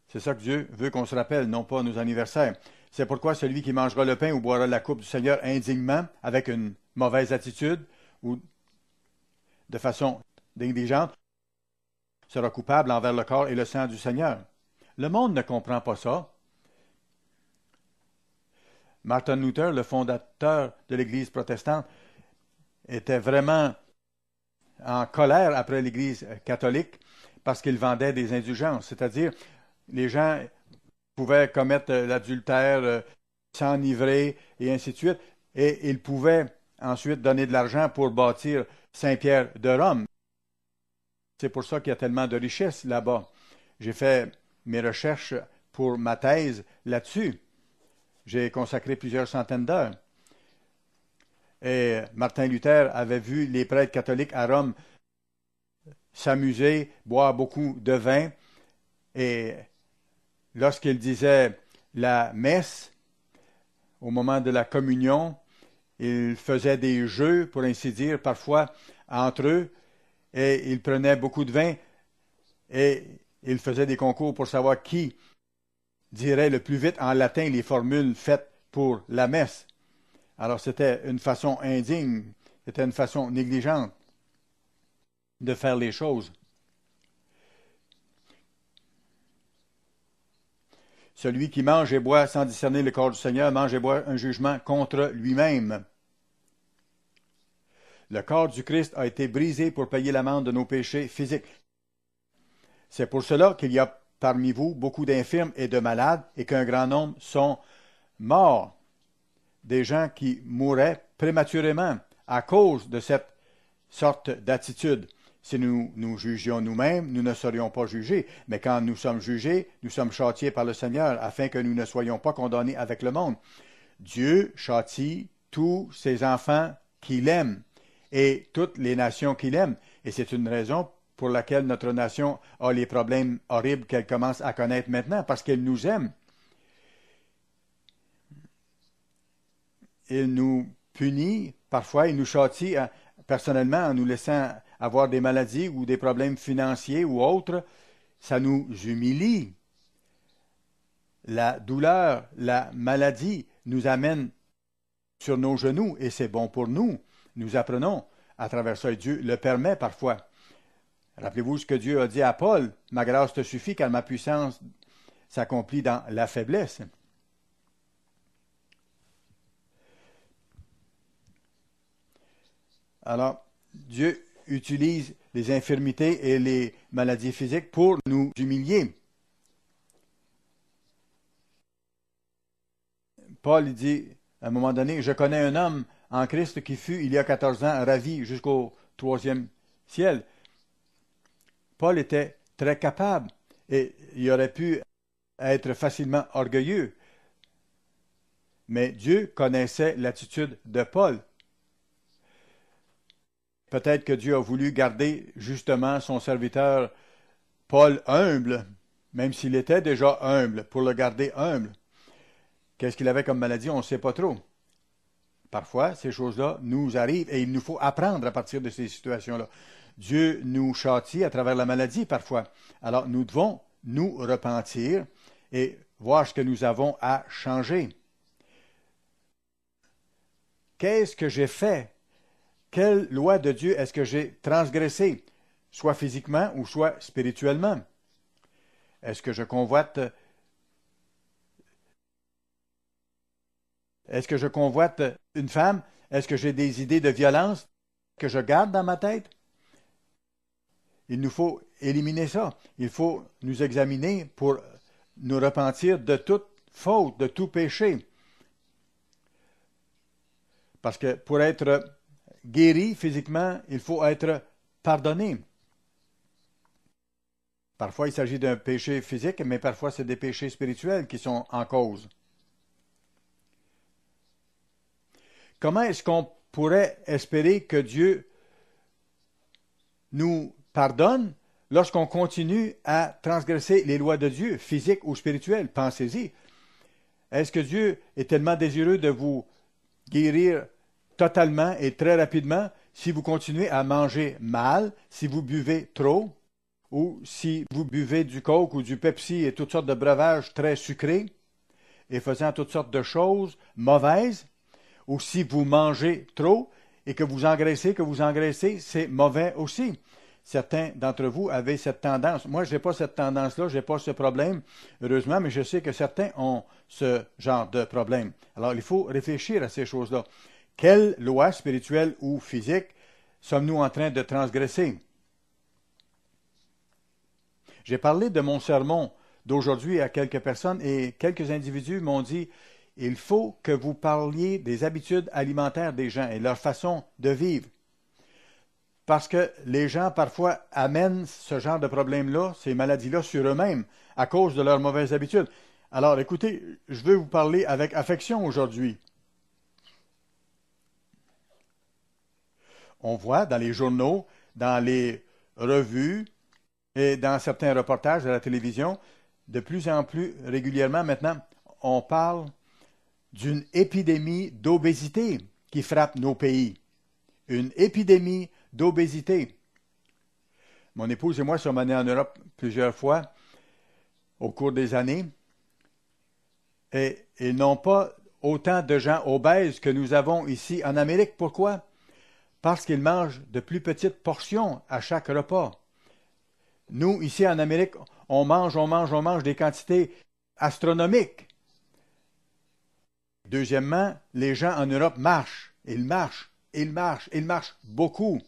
C'est ça que Dieu veut qu'on se rappelle, non pas nos anniversaires. C'est pourquoi celui qui mangera le pain ou boira la coupe du Seigneur indignement, avec une mauvaise attitude ou de façon négligente, sera coupable envers le corps et le sang du Seigneur. Le monde ne comprend pas ça. Martin Luther, le fondateur de l'Église protestante, était vraiment en colère après l'Église catholique parce qu'il vendait des indulgences, c'est-à-dire les gens pouvaient commettre l'adultère, s'enivrer et ainsi de suite, et ils pouvaient ensuite donner de l'argent pour bâtir Saint-Pierre de Rome. C'est pour ça qu'il y a tellement de richesses là-bas. J'ai fait mes recherches pour ma thèse là-dessus. J'ai consacré plusieurs centaines d'heures. Et Martin Luther avait vu les prêtres catholiques à Rome s'amuser, boire beaucoup de vin, et lorsqu'il disait la messe, au moment de la communion, il faisait des jeux, pour ainsi dire, parfois entre eux, et il prenait beaucoup de vin, et il faisait des concours pour savoir qui dirait le plus vite en latin les formules faites pour la messe. Alors c'était une façon indigne C'était une façon négligente de faire les choses. Celui qui mange et boit sans discerner le corps du Seigneur mange et boit un jugement contre lui-même. Le corps du Christ a été brisé pour payer l'amende de nos péchés physiques. C'est pour cela qu'il y a parmi vous beaucoup d'infirmes et de malades et qu'un grand nombre sont morts. Des gens qui mouraient prématurément à cause de cette sorte d'attitude. Si nous nous jugions nous-mêmes, nous ne serions pas jugés. Mais quand nous sommes jugés, nous sommes châtiés par le Seigneur afin que nous ne soyons pas condamnés avec le monde. Dieu châtie tous ses enfants qu'il aime et toutes les nations qu'il aime. Et c'est une raison pour laquelle notre nation a les problèmes horribles qu'elle commence à connaître maintenant, parce qu'elle nous aime. Il nous punit, parfois il nous châtie personnellement en nous laissant avoir des maladies ou des problèmes financiers ou autres. Ça nous humilie. La douleur, la maladie nous amène sur nos genoux et c'est bon pour nous. Nous apprenons à travers ça et Dieu le permet parfois. Rappelez-vous ce que Dieu a dit à Paul, « Ma grâce te suffit car ma puissance s'accomplit dans la faiblesse. » Alors, Dieu utilise les infirmités et les maladies physiques pour nous humilier. Paul dit, à un moment donné, « Je connais un homme en Christ qui fut, il y a 14 ans, ravi jusqu'au 3e ciel. » Paul était très capable et il aurait pu être facilement orgueilleux. Mais Dieu connaissait l'attitude de Paul. Peut-être que Dieu a voulu garder justement son serviteur Paul humble, même s'il était déjà humble, pour le garder humble. Qu'est-ce qu'il avait comme maladie? On ne sait pas trop. Parfois, ces choses-là nous arrivent et il nous faut apprendre à partir de ces situations-là. Dieu nous châtie à travers la maladie parfois. Alors, nous devons nous repentir et voir ce que nous avons à changer. Qu'est-ce que j'ai fait? Quelle loi de Dieu est-ce que j'ai transgressée, soit physiquement ou soit spirituellement? Est-ce que je convoite une femme? Est-ce que j'ai des idées de violence que je garde dans ma tête? Il nous faut éliminer ça. Il faut nous examiner pour nous repentir de toute faute, de tout péché. Parce que pour être guéri physiquement, il faut être pardonné. Parfois, il s'agit d'un péché physique, mais parfois, c'est des péchés spirituels qui sont en cause. Comment est-ce qu'on pourrait espérer que Dieu nous pardonne lorsqu'on continue à transgresser les lois de Dieu, physiques ou spirituelles? Pensez-y. Est-ce que Dieu est tellement désireux de vous guérir totalement et très rapidement si vous continuez à manger mal, si vous buvez trop, ou si vous buvez du Coke ou du Pepsi et toutes sortes de breuvages très sucrés et faisant toutes sortes de choses mauvaises, ou si vous mangez trop et que vous engraissez, c'est mauvais aussi. Certains d'entre vous avaient cette tendance. Moi, je n'ai pas cette tendance-là, je n'ai pas ce problème, heureusement, mais je sais que certains ont ce genre de problème. Alors, il faut réfléchir à ces choses-là. Quelle loi spirituelle ou physique sommes-nous en train de transgresser? J'ai parlé de mon sermon d'aujourd'hui à quelques personnes et quelques individus m'ont dit « Il faut que vous parliez des habitudes alimentaires des gens et leur façon de vivre. » Parce que les gens parfois amènent ce genre de problème-là, ces maladies-là, sur eux-mêmes à cause de leurs mauvaises habitudes. Alors écoutez, je veux vous parler avec affection aujourd'hui. On voit dans les journaux, dans les revues et dans certains reportages à la télévision, de plus en plus régulièrement maintenant, on parle d'une épidémie d'obésité qui frappe nos pays. Une épidémie d'obésité. Mon épouse et moi sommes allés en Europe plusieurs fois au cours des années et ils n'ont pas autant de gens obèses que nous avons ici en Amérique. Pourquoi? parce qu'ils mangent de plus petites portions à chaque repas. Nous, ici en Amérique, on mange des quantités astronomiques. Deuxièmement, les gens en Europe marchent. Ils marchent beaucoup.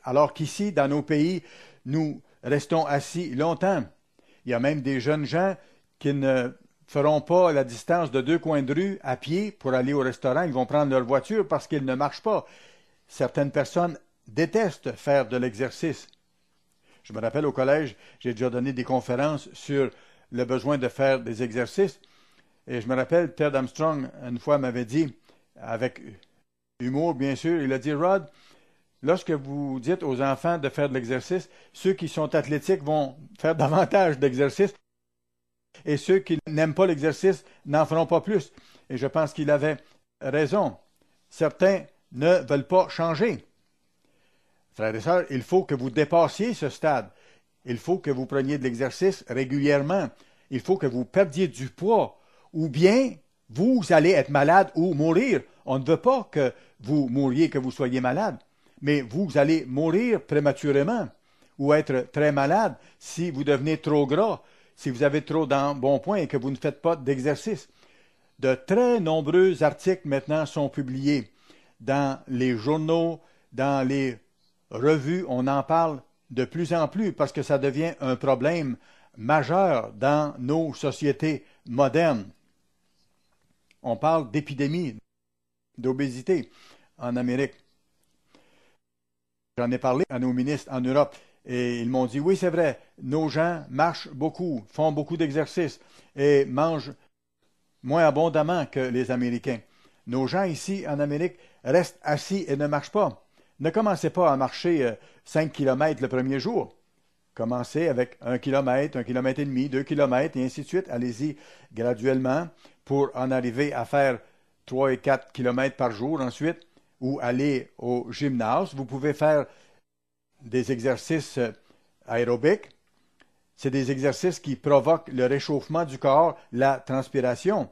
Alors qu'ici, dans nos pays, nous restons assis longtemps. Il y a même des jeunes gens qui ne feront pas la distance de 2 coins de rue à pied pour aller au restaurant. Ils vont prendre leur voiture parce qu'ils ne marchent pas. Certaines personnes détestent faire de l'exercice. Je me rappelle au collège, j'ai déjà donné des conférences sur le besoin de faire des exercices. Et je me rappelle, Ted Armstrong, une fois, m'avait dit, avec humour bien sûr, il a dit, Rod, lorsque vous dites aux enfants de faire de l'exercice, ceux qui sont athlétiques vont faire davantage d'exercice et ceux qui n'aiment pas l'exercice n'en feront pas plus. Et je pense qu'il avait raison. Certains ne veulent pas changer. Frères et sœurs, il faut que vous dépassiez ce stade. Il faut que vous preniez de l'exercice régulièrement. Il faut que vous perdiez du poids. Ou bien, vous allez être malade ou mourir. On ne veut pas que vous mouriez, que vous soyez malade. Mais vous allez mourir prématurément ou être très malade si vous devenez trop gras, si vous avez trop d'embonpoint et que vous ne faites pas d'exercice. De très nombreux articles maintenant sont publiés dans les journaux, dans les revues. On en parle de plus en plus parce que ça devient un problème majeur dans nos sociétés modernes. On parle d'épidémie, d'obésité en Amérique. J'en ai parlé à nos ministres en Europe et ils m'ont dit, oui, c'est vrai, nos gens marchent beaucoup, font beaucoup d'exercices et mangent moins abondamment que les Américains. Nos gens ici en Amérique restent assis et ne marchent pas. Ne commencez pas à marcher 5 km le premier jour. Commencez avec 1 km, 1 km et demi, 2 km et ainsi de suite. Allez-y graduellement pour en arriver à faire 3 et 4 km par jour ensuite, ou aller au gymnase. Vous pouvez faire des exercices aérobiques. C'est des exercices qui provoquent le réchauffement du corps, la transpiration.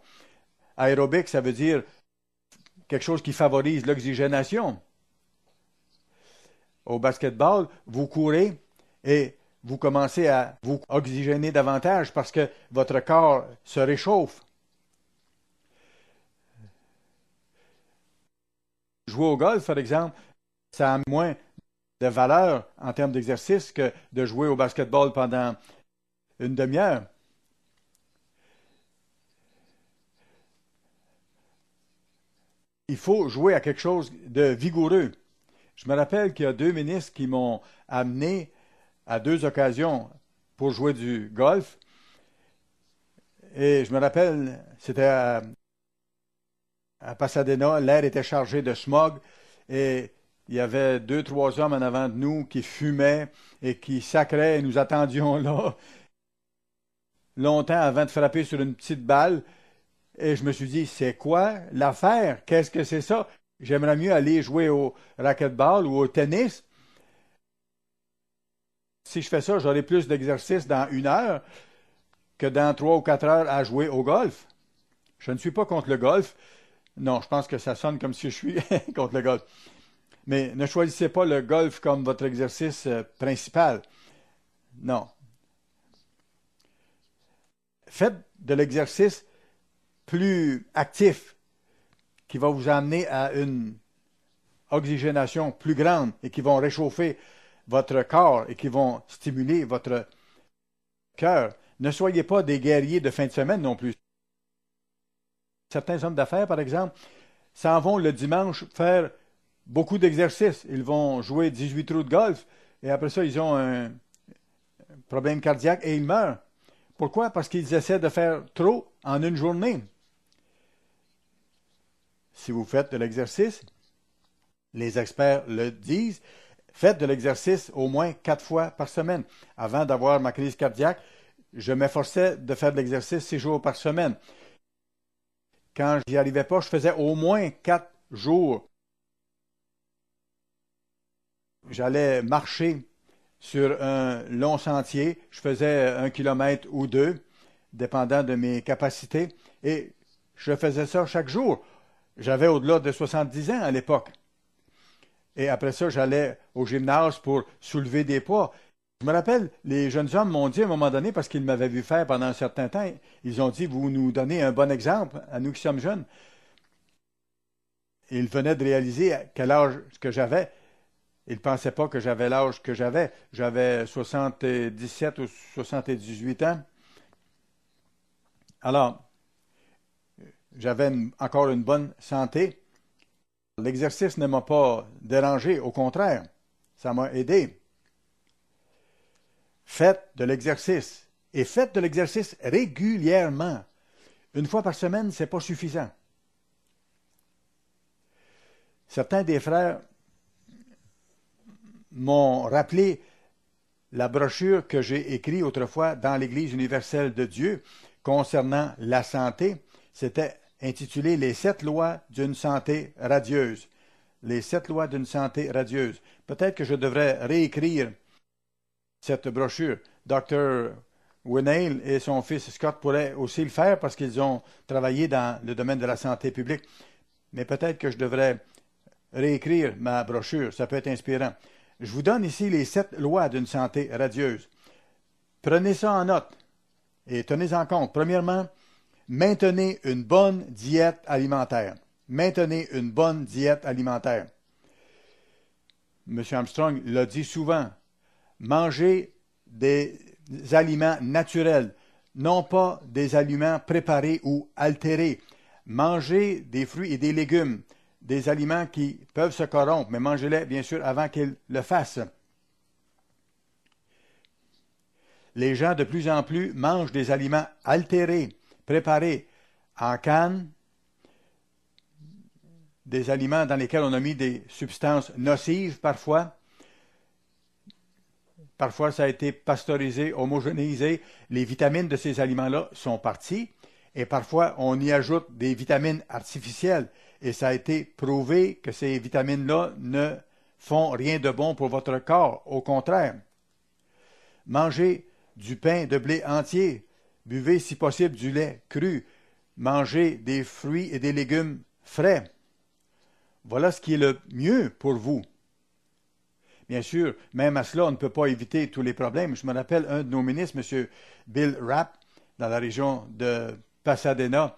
Aérobique, ça veut dire quelque chose qui favorise l'oxygénation. Au basketball, vous courez et vous commencez à vous oxygéner davantage parce que votre corps se réchauffe. Jouer au golf, par exemple, ça a moins de valeur en termes d'exercice que de jouer au basketball pendant une demi-heure. Il faut jouer à quelque chose de vigoureux. Je me rappelle qu'il y a 2 ministres qui m'ont amené à 2 occasions pour jouer du golf. Et je me rappelle, c'était à Pasadena, l'air était chargé de smog et il y avait 2, 3 hommes en avant de nous qui fumaient et qui sacraient et nous attendions là longtemps avant de frapper sur une petite balle. Et je me suis dit, c'est quoi l'affaire? Qu'est-ce que c'est ça? J'aimerais mieux aller jouer au racquetball ou au tennis. Si je fais ça, j'aurai plus d'exercice dans 1 heure que dans 3 ou 4 heures à jouer au golf. Je ne suis pas contre le golf. Non, je pense que ça sonne comme si je suis contre le golf. Mais ne choisissez pas le golf comme votre exercice principal. Non. Faites de l'exercice plus actif qui va vous amener à une oxygénation plus grande et qui vont réchauffer votre corps et qui vont stimuler votre cœur. Ne soyez pas des guerriers de fin de semaine non plus. Certains hommes d'affaires, par exemple, s'en vont le dimanche faire beaucoup d'exercices. Ils vont jouer 18 trous de golf et après ça, ils ont un problème cardiaque et ils meurent. Pourquoi? Parce qu'ils essaient de faire trop en une journée. Si vous faites de l'exercice, les experts le disent, faites de l'exercice au moins 4 fois par semaine. Avant d'avoir ma crise cardiaque, je m'efforçais de faire de l'exercice 6 jours par semaine. Quand j'y arrivais pas, je faisais au moins 4 jours. J'allais marcher sur un long sentier. Je faisais 1 kilomètre ou 2, dépendant de mes capacités. Et je faisais ça chaque jour. J'avais au-delà de 70 ans à l'époque. Et après ça, j'allais au gymnase pour soulever des poids. Je me rappelle, les jeunes hommes m'ont dit à un moment donné, parce qu'ils m'avaient vu faire pendant un certain temps, ils ont dit, vous nous donnez un bon exemple à nous qui sommes jeunes. Et ils venaient de réaliser à quel âge que j'avais. Ils ne pensaient pas que j'avais l'âge que j'avais. J'avais 77 ou 78 ans. Alors, j'avais encore une bonne santé. L'exercice ne m'a pas dérangé, au contraire, ça m'a aidé. Faites de l'exercice. Et faites de l'exercice régulièrement. Une fois par semaine, ce n'est pas suffisant. Certains des frères m'ont rappelé la brochure que j'ai écrite autrefois dans l'Église universelle de Dieu concernant la santé. C'était intitulé Les 7 lois d'une santé radieuse. Les 7 lois d'une santé radieuse. Peut-être que je devrais réécrire cette brochure. Dr. Winnail et son fils Scott pourraient aussi le faire parce qu'ils ont travaillé dans le domaine de la santé publique. Mais peut-être que je devrais réécrire ma brochure. Ça peut être inspirant. Je vous donne ici les 7 lois d'une santé radieuse. Prenez ça en note et tenez-en compte. Premièrement, maintenez une bonne diète alimentaire. Maintenez une bonne diète alimentaire. M. Armstrong l'a dit souvent. Mangez des aliments naturels, non pas des aliments préparés ou altérés. Mangez des fruits et des légumes, des aliments qui peuvent se corrompre, mais mangez-les bien sûr avant qu'ils le fassent. Les gens de plus en plus mangent des aliments altérés, préparés en canne, des aliments dans lesquels on a mis des substances nocives parfois. Parfois, ça a été pasteurisé, homogénéisé. Les vitamines de ces aliments-là sont parties. Et parfois, on y ajoute des vitamines artificielles. Et ça a été prouvé que ces vitamines-là ne font rien de bon pour votre corps. Au contraire. Mangez du pain de blé entier. Buvez si possible du lait cru. Mangez des fruits et des légumes frais. Voilà ce qui est le mieux pour vous. Bien sûr, même à cela, on ne peut pas éviter tous les problèmes. Je me rappelle un de nos ministres, M. Bill Rapp, dans la région de Pasadena.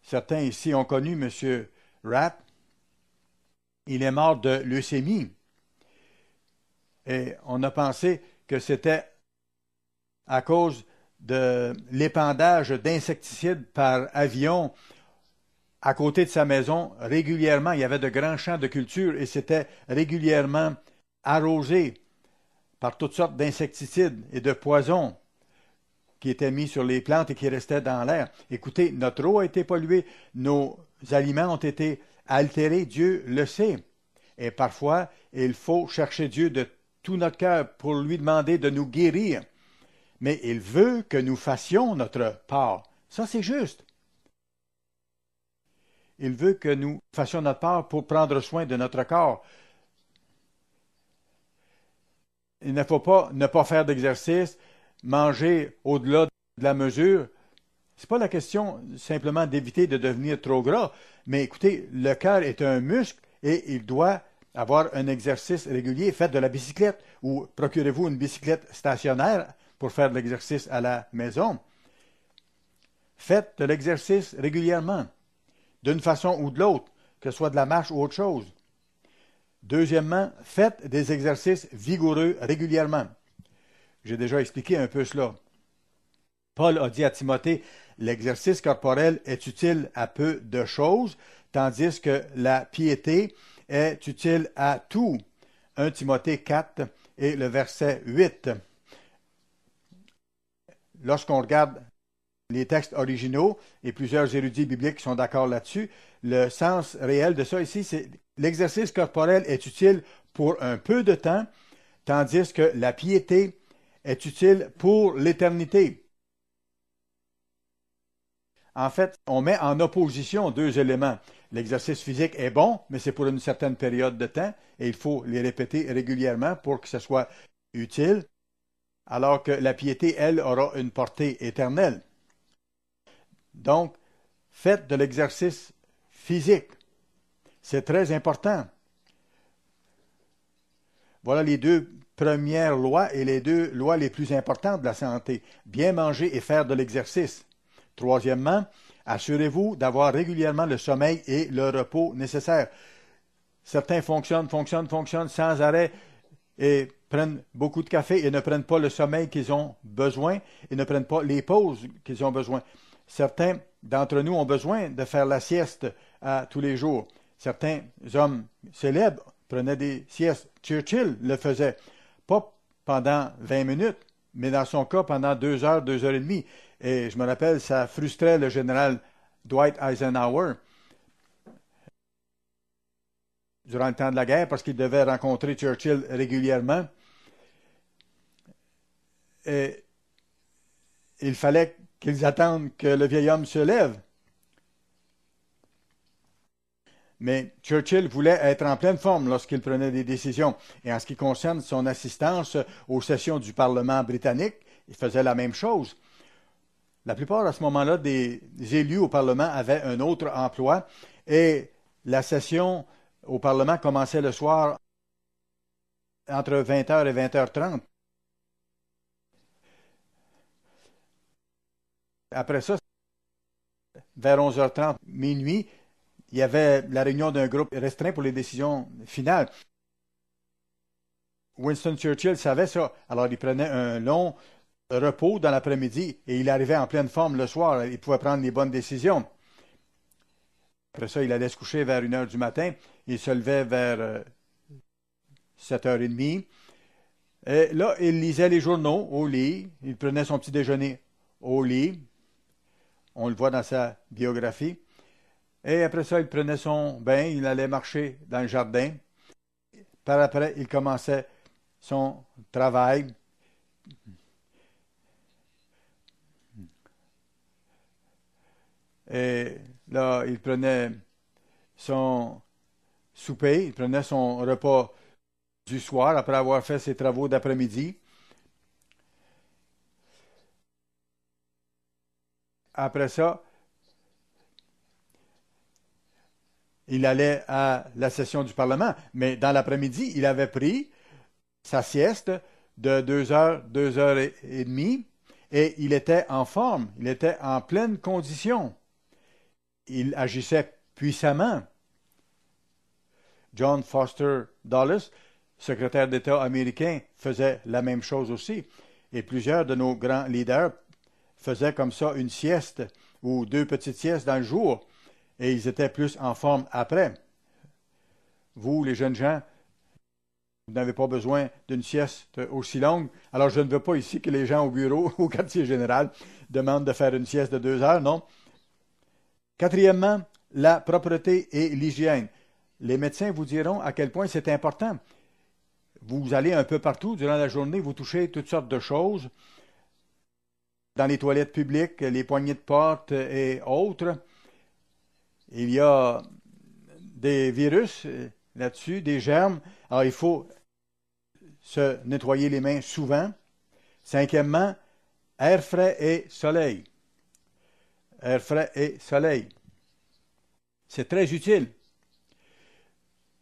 Certains ici ont connu M. Rapp. Il est mort de leucémie. Et on a pensé que c'était à cause de l'épandage d'insecticides par avion à côté de sa maison. Régulièrement, il y avait de grands champs de culture et c'était régulièrement arrosé par toutes sortes d'insecticides et de poisons qui étaient mis sur les plantes et qui restaient dans l'air. Écoutez, notre eau a été polluée, nos aliments ont été altérés, Dieu le sait. Et parfois, il faut chercher Dieu de tout notre cœur pour lui demander de nous guérir. Mais il veut que nous fassions notre part. Ça, c'est juste. Il veut que nous fassions notre part pour prendre soin de notre corps. Il ne faut pas ne pas faire d'exercice, manger au-delà de la mesure. Ce n'est pas la question simplement d'éviter de devenir trop gras, mais écoutez, le cœur est un muscle et il doit avoir un exercice régulier. Faites de la bicyclette ou procurez-vous une bicyclette stationnaire pour faire de l'exercice à la maison. Faites de l'exercice régulièrement, d'une façon ou de l'autre, que ce soit de la marche ou autre chose. Deuxièmement, faites des exercices vigoureux régulièrement. J'ai déjà expliqué un peu cela. Paul a dit à Timothée, l'exercice corporel est utile à peu de choses, tandis que la piété est utile à tout. 1 Timothée 4 et le verset 8. Lorsqu'on regarde les textes originaux, et plusieurs érudits bibliques sont d'accord là-dessus, le sens réel de ça ici, c'est l'exercice corporel est utile pour un peu de temps, tandis que la piété est utile pour l'éternité. En fait, on met en opposition deux éléments. L'exercice physique est bon, mais c'est pour une certaine période de temps, et il faut les répéter régulièrement pour que ce soit utile, alors que la piété, elle, aura une portée éternelle. Donc, faites de l'exercice physique. C'est très important. Voilà les deux premières lois et les deux lois les plus importantes de la santé. Bien manger et faire de l'exercice. Troisièmement, assurez-vous d'avoir régulièrement le sommeil et le repos nécessaires. Certains fonctionnent sans arrêt et prennent beaucoup de café et ne prennent pas le sommeil qu'ils ont besoin et ne prennent pas les pauses qu'ils ont besoin. Certains d'entre nous ont besoin de faire la sieste tous les jours. Certains hommes célèbres prenaient des siestes. Churchill le faisait, pas pendant 20 minutes, mais dans son cas pendant 2 heures, 2 heures et demie. Et je me rappelle, ça frustrait le général Dwight Eisenhower durant le temps de la guerre parce qu'il devait rencontrer Churchill régulièrement. Et il fallait qu'ils attendent que le vieil homme se lève. Mais Churchill voulait être en pleine forme lorsqu'il prenait des décisions. Et en ce qui concerne son assistance aux sessions du Parlement britannique, il faisait la même chose. La plupart, à ce moment-là, des élus au Parlement avaient un autre emploi et la session au Parlement commençait le soir entre 20 heures et 20h30. Après ça, vers 11h30, minuit, il y avait la réunion d'un groupe restreint pour les décisions finales. Winston Churchill savait ça. Alors, il prenait un long repos dans l'après-midi et il arrivait en pleine forme le soir. Il pouvait prendre les bonnes décisions. Après ça, il allait se coucher vers 1 heure du matin. Il se levait vers 7h30. Et là, il lisait les journaux au lit. Il prenait son petit déjeuner au lit. On le voit dans sa biographie. Et après ça, il prenait son bain. Il allait marcher dans le jardin. Par après, il commençait son travail. Et là, il prenait son souper, il prenait son repas du soir après avoir fait ses travaux d'après-midi. Après ça, il allait à la session du Parlement. Mais dans l'après-midi, il avait pris sa sieste de 2 heures, 2 heures et demie, et il était en forme, il était en pleine condition. Il agissait puissamment. John Foster Dulles, secrétaire d'État américain, faisait la même chose aussi. Et plusieurs de nos grands leaders faisaient comme ça une sieste ou 2 petites siestes dans le jour. Et ils étaient plus en forme après. Vous, les jeunes gens, vous n'avez pas besoin d'une sieste aussi longue. Alors, je ne veux pas ici que les gens au bureau, au quartier général, demandent de faire une sieste de 2 heures, non. Quatrièmement, la propreté et l'hygiène. Les médecins vous diront à quel point c'est important. Vous allez un peu partout durant la journée, vous touchez toutes sortes de choses, dans les toilettes publiques, les poignées de porte et autres. Il y a des virus là-dessus, des germes. Alors, il faut se nettoyer les mains souvent. Cinquièmement, air frais et soleil. Air frais et soleil. C'est très utile.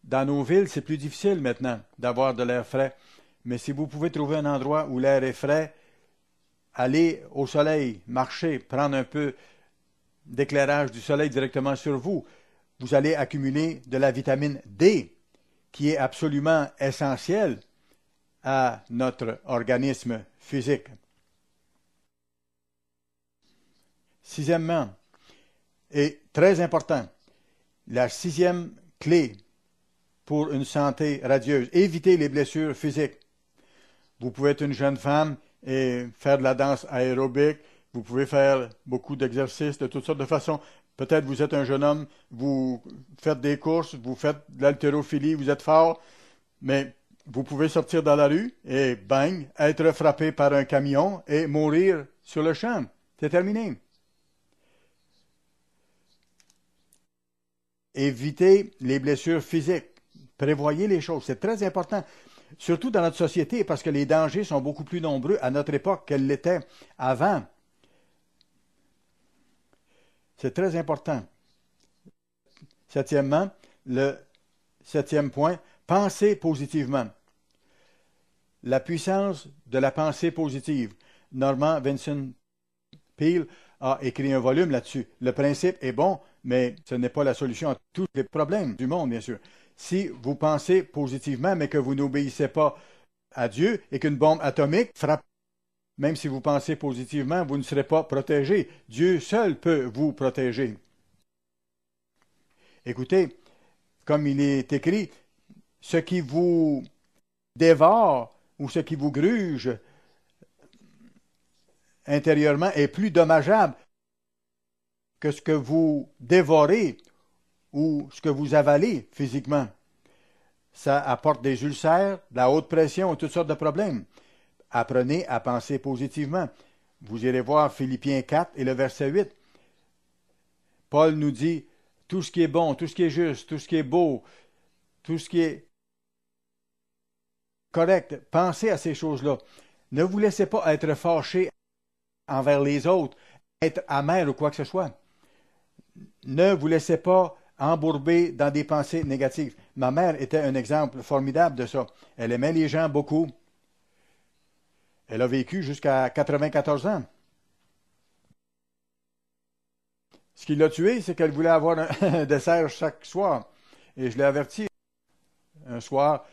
Dans nos villes, c'est plus difficile maintenant d'avoir de l'air frais. Mais si vous pouvez trouver un endroit où l'air est frais, allez au soleil, marchez, prendre un peu d'éclairage du soleil directement sur vous. Vous allez accumuler de la vitamine D, qui est absolument essentielle à notre organisme physique. Sixièmement, et très important, la sixième clé pour une santé radieuse, éviter les blessures physiques. Vous pouvez être une jeune femme et faire de la danse aérobique, vous pouvez faire beaucoup d'exercices de toutes sortes de façons. Peut-être vous êtes un jeune homme, vous faites des courses, vous faites de l'haltérophilie, vous êtes fort, mais vous pouvez sortir dans la rue et bang, être frappé par un camion et mourir sur le champ. C'est terminé. Évitez les blessures physiques. Prévoyez les choses. C'est très important. Surtout dans notre société, parce que les dangers sont beaucoup plus nombreux à notre époque qu'elles l'étaient avant. C'est très important. Septièmement, le septième point, pensez positivement. la puissance de la pensée positive. Norman Vincent Peale a écrit un volume là-dessus. Le principe est bon, mais ce n'est pas la solution à tous les problèmes du monde, bien sûr. Si vous pensez positivement, mais que vous n'obéissez pas à Dieu et qu'une bombe atomique frappe, même si vous pensez positivement, vous ne serez pas protégé. Dieu seul peut vous protéger. Écoutez, comme il est écrit, ce qui vous dévore ou ce qui vous gruge intérieurement est plus dommageable que ce que vous dévorez ou ce que vous avalez physiquement. Ça apporte des ulcères, de la haute pression et toutes sortes de problèmes. Apprenez à penser positivement. Vous irez voir Philippiens 4 et le verset 8. Paul nous dit, tout ce qui est bon, tout ce qui est juste, tout ce qui est beau, tout ce qui est correct, pensez à ces choses-là. Ne vous laissez pas être fâché envers les autres, être amer ou quoi que ce soit. Ne vous laissez pas embourber dans des pensées négatives. Ma mère était un exemple formidable de ça. Elle aimait les gens beaucoup. Elle a vécu jusqu'à 94 ans. Ce qui l'a tué, c'est qu'elle voulait avoir un dessert chaque soir. Et je l'ai averti. Un soir,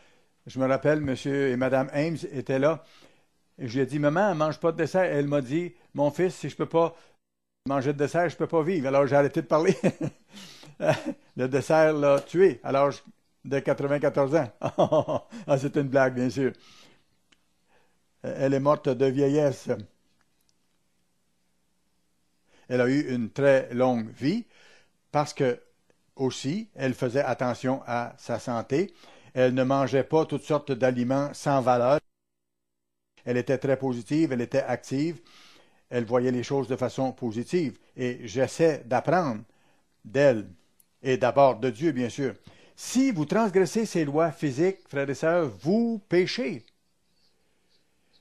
je me rappelle, monsieur et madame Ames étaient là. Et je lui ai dit, maman, ne mange pas de dessert. Elle m'a dit, mon fils, si je ne peux pas manger de dessert, je ne peux pas vivre. Alors j'ai arrêté de parler. Le dessert l'a tué à l'âge de 94 ans. Ah, c'est une blague, bien sûr. Elle est morte de vieillesse. Elle a eu une très longue vie parce que, aussi, elle faisait attention à sa santé. Elle ne mangeait pas toutes sortes d'aliments sans valeur. Elle était très positive, elle était active. Elle voyait les choses de façon positive. Et j'essaie d'apprendre d'elle et d'abord de Dieu, bien sûr. Si vous transgressez ces lois physiques, frères et sœurs, vous péchez.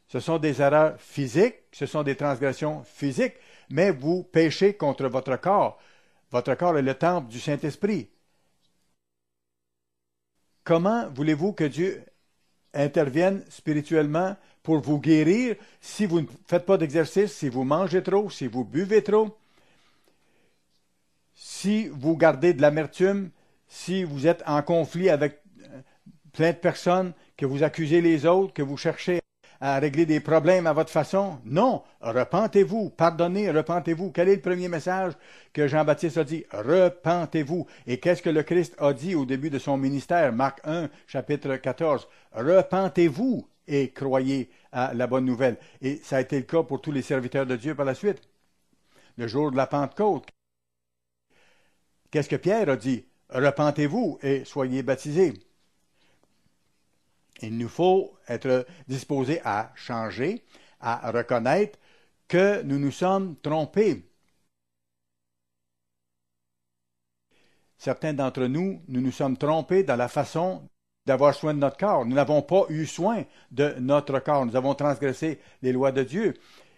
Ce sont des erreurs physiques, ce sont des transgressions physiques, mais vous péchez contre votre corps. Votre corps est le temple du Saint-Esprit. Comment voulez-vous que Dieu intervienne spirituellement pour vous guérir si vous ne faites pas d'exercice, si vous mangez trop, si vous buvez trop, si vous gardez de l'amertume, si vous êtes en conflit avec plein de personnes, que vous accusez les autres, que vous cherchez à régler des problèmes à votre façon? Non, repentez-vous, pardonnez, repentez-vous. Quel est le premier message que Jean-Baptiste a dit? Repentez-vous. Et qu'est-ce que le Christ a dit au début de son ministère? Marc 1, chapitre 14. Repentez-vous et croyez à la bonne nouvelle. Et ça a été le cas pour tous les serviteurs de Dieu par la suite. Le jour de la Pentecôte, qu'est-ce que Pierre a dit? Repentez-vous et soyez baptisés. Il nous faut être disposés à changer, à reconnaître que nous nous sommes trompés. Certains d'entre nous, nous nous sommes trompés dans la façon d'avoir soin de notre corps. Nous n'avons pas eu soin de notre corps. Nous avons transgressé les lois de Dieu.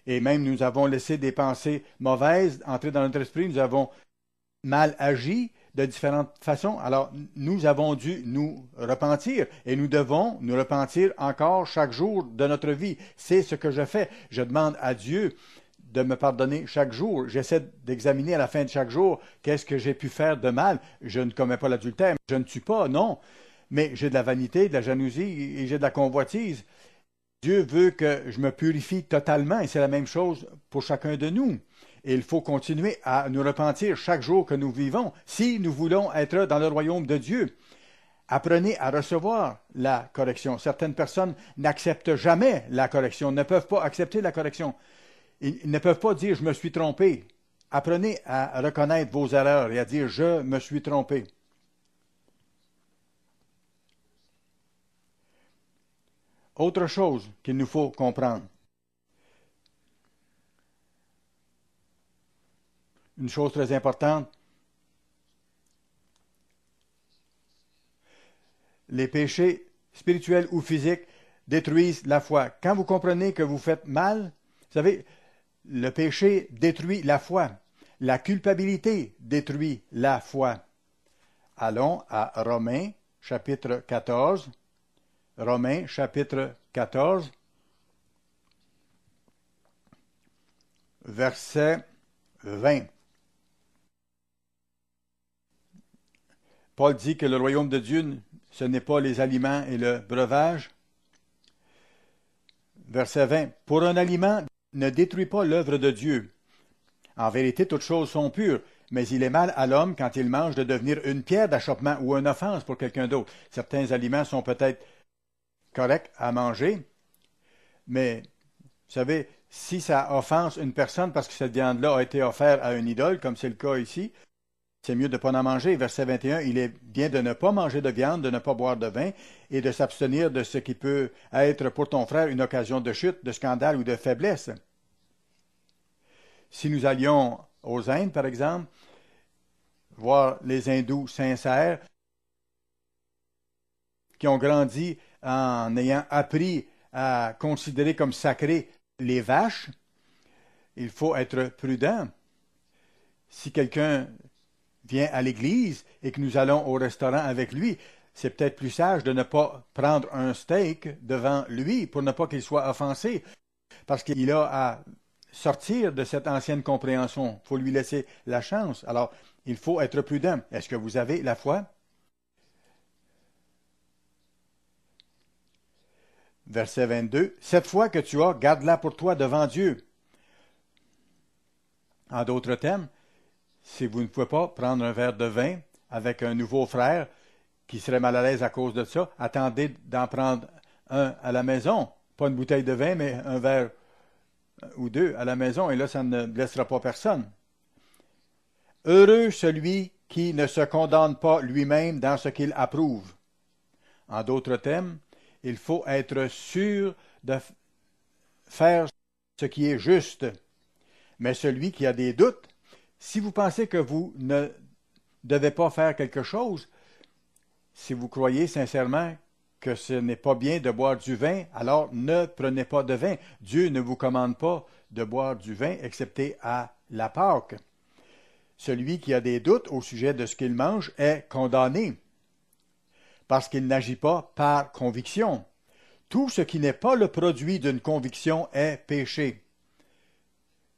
Et même nous avons laissé des pensées mauvaises entrer dans notre esprit. Nous avons mal agi de différentes façons. Alors, nous avons dû nous repentir et nous devons nous repentir encore chaque jour de notre vie. C'est ce que je fais. Je demande à Dieu de me pardonner chaque jour. J'essaie d'examiner à la fin de chaque jour qu'est-ce que j'ai pu faire de mal. Je ne commets pas l'adultère, je ne tue pas, non. Mais j'ai de la vanité, de la jalousie et j'ai de la convoitise. Dieu veut que je me purifie totalement et c'est la même chose pour chacun de nous. Et il faut continuer à nous repentir chaque jour que nous vivons si nous voulons être dans le royaume de Dieu. Apprenez à recevoir la correction. Certaines personnes n'acceptent jamais la correction, ne peuvent pas accepter la correction. Ils ne peuvent pas dire « je me suis trompé ». Apprenez à reconnaître vos erreurs et à dire « je me suis trompé ». Autre chose qu'il nous faut comprendre. Une chose très importante, les péchés spirituels ou physiques détruisent la foi. Quand vous comprenez que vous faites mal, vous savez, le péché détruit la foi. La culpabilité détruit la foi. Allons à Romains, chapitre 14, Romains chapitre 14, verset 20. Paul dit que le royaume de Dieu, ce n'est pas les aliments et le breuvage. Verset 20. Pour un aliment, ne détruis pas l'œuvre de Dieu. En vérité, toutes choses sont pures, mais il est mal à l'homme quand il mange de devenir une pierre d'achoppement ou une offense pour quelqu'un d'autre. Certains aliments sont peut-être corrects à manger, mais vous savez, si ça offense une personne parce que cette viande-là a été offerte à une idole, comme c'est le cas ici, c'est mieux de ne pas en manger. Verset 21, il est bien de ne pas manger de viande, de ne pas boire de vin et de s'abstenir de ce qui peut être pour ton frère une occasion de chute, de scandale ou de faiblesse. Si nous allions aux Indes, par exemple, voir les hindous sincères qui ont grandi en ayant appris à considérer comme sacrées les vaches, il faut être prudent. Si quelqu'un vient à l'église et que nous allons au restaurant avec lui, c'est peut-être plus sage de ne pas prendre un steak devant lui pour ne pas qu'il soit offensé, parce qu'il a à sortir de cette ancienne compréhension. Il faut lui laisser la chance. Alors, il faut être prudent. Est-ce que vous avez la foi? Verset 22. Cette foi que tu as, garde-la pour toi devant Dieu. En d'autres termes, si vous ne pouvez pas prendre un verre de vin avec un nouveau frère qui serait mal à l'aise à cause de ça, attendez d'en prendre un à la maison. Pas une bouteille de vin, mais un verre ou deux à la maison, et là, ça ne blessera pas personne. Heureux celui qui ne se condamne pas lui-même dans ce qu'il approuve. En d'autres termes, il faut être sûr de faire ce qui est juste. Mais celui qui a des doutes, si vous pensez que vous ne devez pas faire quelque chose, si vous croyez sincèrement que ce n'est pas bien de boire du vin, alors ne prenez pas de vin. Dieu ne vous commande pas de boire du vin, excepté à la Pâque. Celui qui a des doutes au sujet de ce qu'il mange est condamné, parce qu'il n'agit pas par conviction. Tout ce qui n'est pas le produit d'une conviction est péché.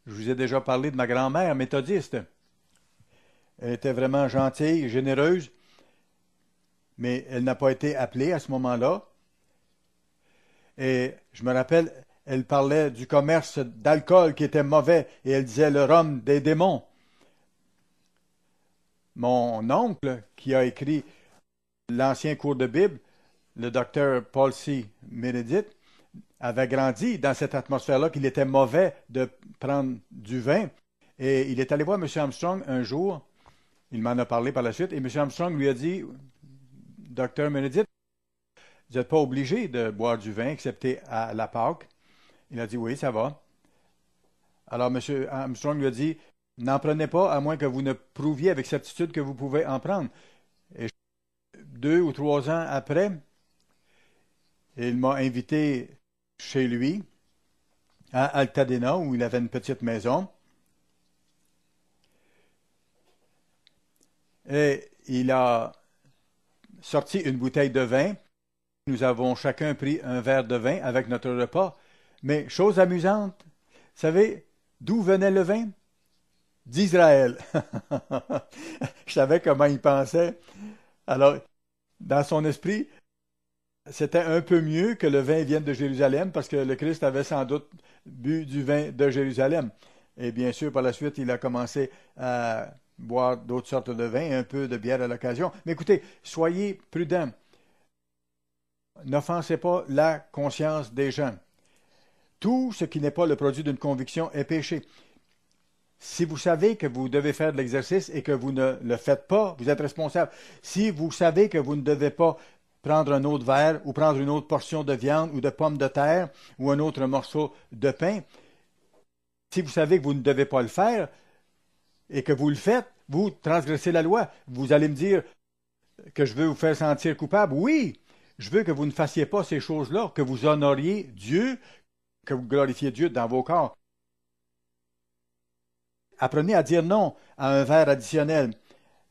Je vous ai déjà parlé de ma grand-mère méthodiste. Elle était vraiment gentille, généreuse, mais elle n'a pas été appelée à ce moment-là. Et je me rappelle, elle parlait du commerce d'alcool qui était mauvais, et elle disait le rhum des démons. Mon oncle, qui a écrit l'ancien cours de Bible, le docteur Paul C. Meredith, avait grandi dans cette atmosphère-là qu'il était mauvais de prendre du vin. Et il est allé voir M. Armstrong un jour, il m'en a parlé par la suite, et M. Armstrong lui a dit, docteur Meredith, vous n'êtes pas obligé de boire du vin, excepté à la Pâque. Il a dit, oui, ça va. Alors M. Armstrong lui a dit, n'en prenez pas, à moins que vous ne prouviez avec certitude que vous pouvez en prendre. Et 2 ou 3 ans après, il m'a invité chez lui, à Altadena, où il avait une petite maison. Et il a sorti une bouteille de vin. Nous avons chacun pris un verre de vin avec notre repas. Mais chose amusante, vous savez d'où venait le vin? D'Israël. Je savais comment il pensait. Alors, dans son esprit, c'était un peu mieux que le vin vienne de Jérusalem, parce que le Christ avait sans doute bu du vin de Jérusalem. Et bien sûr, par la suite, il a commencé à boire d'autres sortes de vins, un peu de bière à l'occasion. Mais écoutez, soyez prudents. N'offensez pas la conscience des gens. Tout ce qui n'est pas le produit d'une conviction est péché. Si vous savez que vous devez faire de l'exercice et que vous ne le faites pas, vous êtes responsable. Si vous savez que vous ne devez pas prendre un autre verre ou prendre une autre portion de viande ou de pommes de terre ou un autre morceau de pain, si vous savez que vous ne devez pas le faire et que vous le faites, vous transgressez la loi. Vous allez me dire que je veux vous faire sentir coupable. Oui, je veux que vous ne fassiez pas ces choses-là, que vous honoriez Dieu, que vous glorifiez Dieu dans vos corps. Apprenez à dire non à un verre additionnel,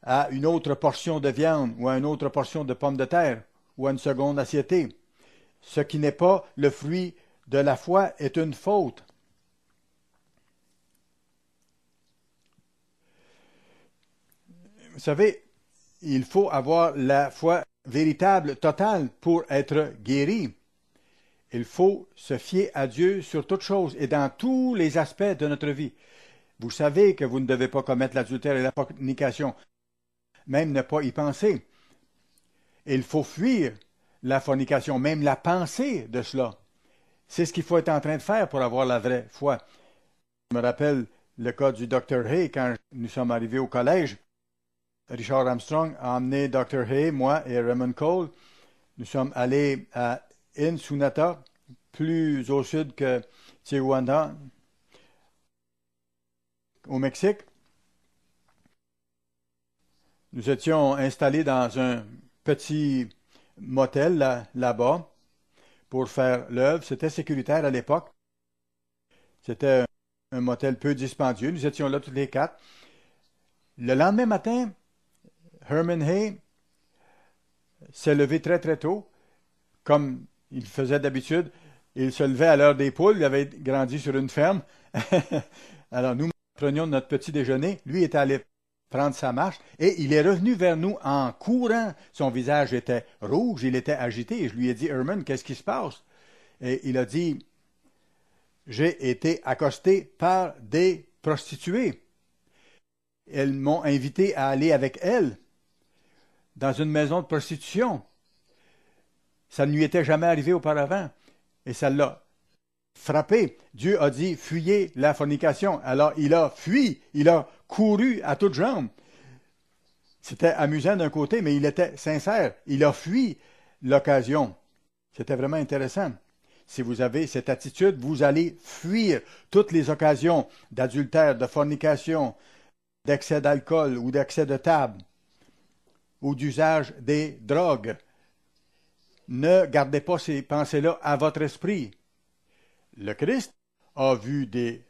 à une autre portion de viande ou à une autre portion de pommes de terre ou à une seconde assiettée. ce qui n'est pas le fruit de la foi est une faute. Vous savez, il faut avoir la foi véritable, totale, pour être guéri. Il faut se fier à Dieu sur toutes choses et dans tous les aspects de notre vie. Vous savez que vous ne devez pas commettre l'adultère et la fornication, même ne pas y penser. Il faut fuir la fornication, même la pensée de cela. C'est ce qu'il faut être en train de faire pour avoir la vraie foi. Je me rappelle le cas du Dr. Hay quand nous sommes arrivés au collège. Richard Armstrong a emmené Dr. Hay, moi et Raymond Cole. Nous sommes allés à Ensenada, plus au sud que Tijuana, au Mexique. Nous étions installés dans un petit motel là-bas pour faire l'œuvre. C'était sécuritaire à l'époque. C'était un motel peu dispendieux. Nous étions là tous les quatre. Le lendemain matin, Herman Hay s'est levé très très tôt, comme il faisait d'habitude. Il se levait à l'heure des poules. Il avait grandi sur une ferme. Alors nous prenions notre petit déjeuner. Lui était allé prendre sa marche et il est revenu vers nous en courant. Son visage était rouge, il était agité. Et je lui ai dit, Herman, qu'est-ce qui se passe? Et il a dit, j'ai été accosté par des prostituées. Elles m'ont invité à aller avec elles dans une maison de prostitution. Ça ne lui était jamais arrivé auparavant. Et ça l'a frappé. Dieu a dit, fuyez la fornication. Alors il a fui, il a couru à toutes jambes. C'était amusant d'un côté, mais il était sincère. Il a fui l'occasion. C'était vraiment intéressant. Si vous avez cette attitude, vous allez fuir toutes les occasions d'adultère, de fornication, d'excès d'alcool ou d'excès de table ou d'usage des drogues. Ne gardez pas ces pensées-là à votre esprit. Le Christ a vu des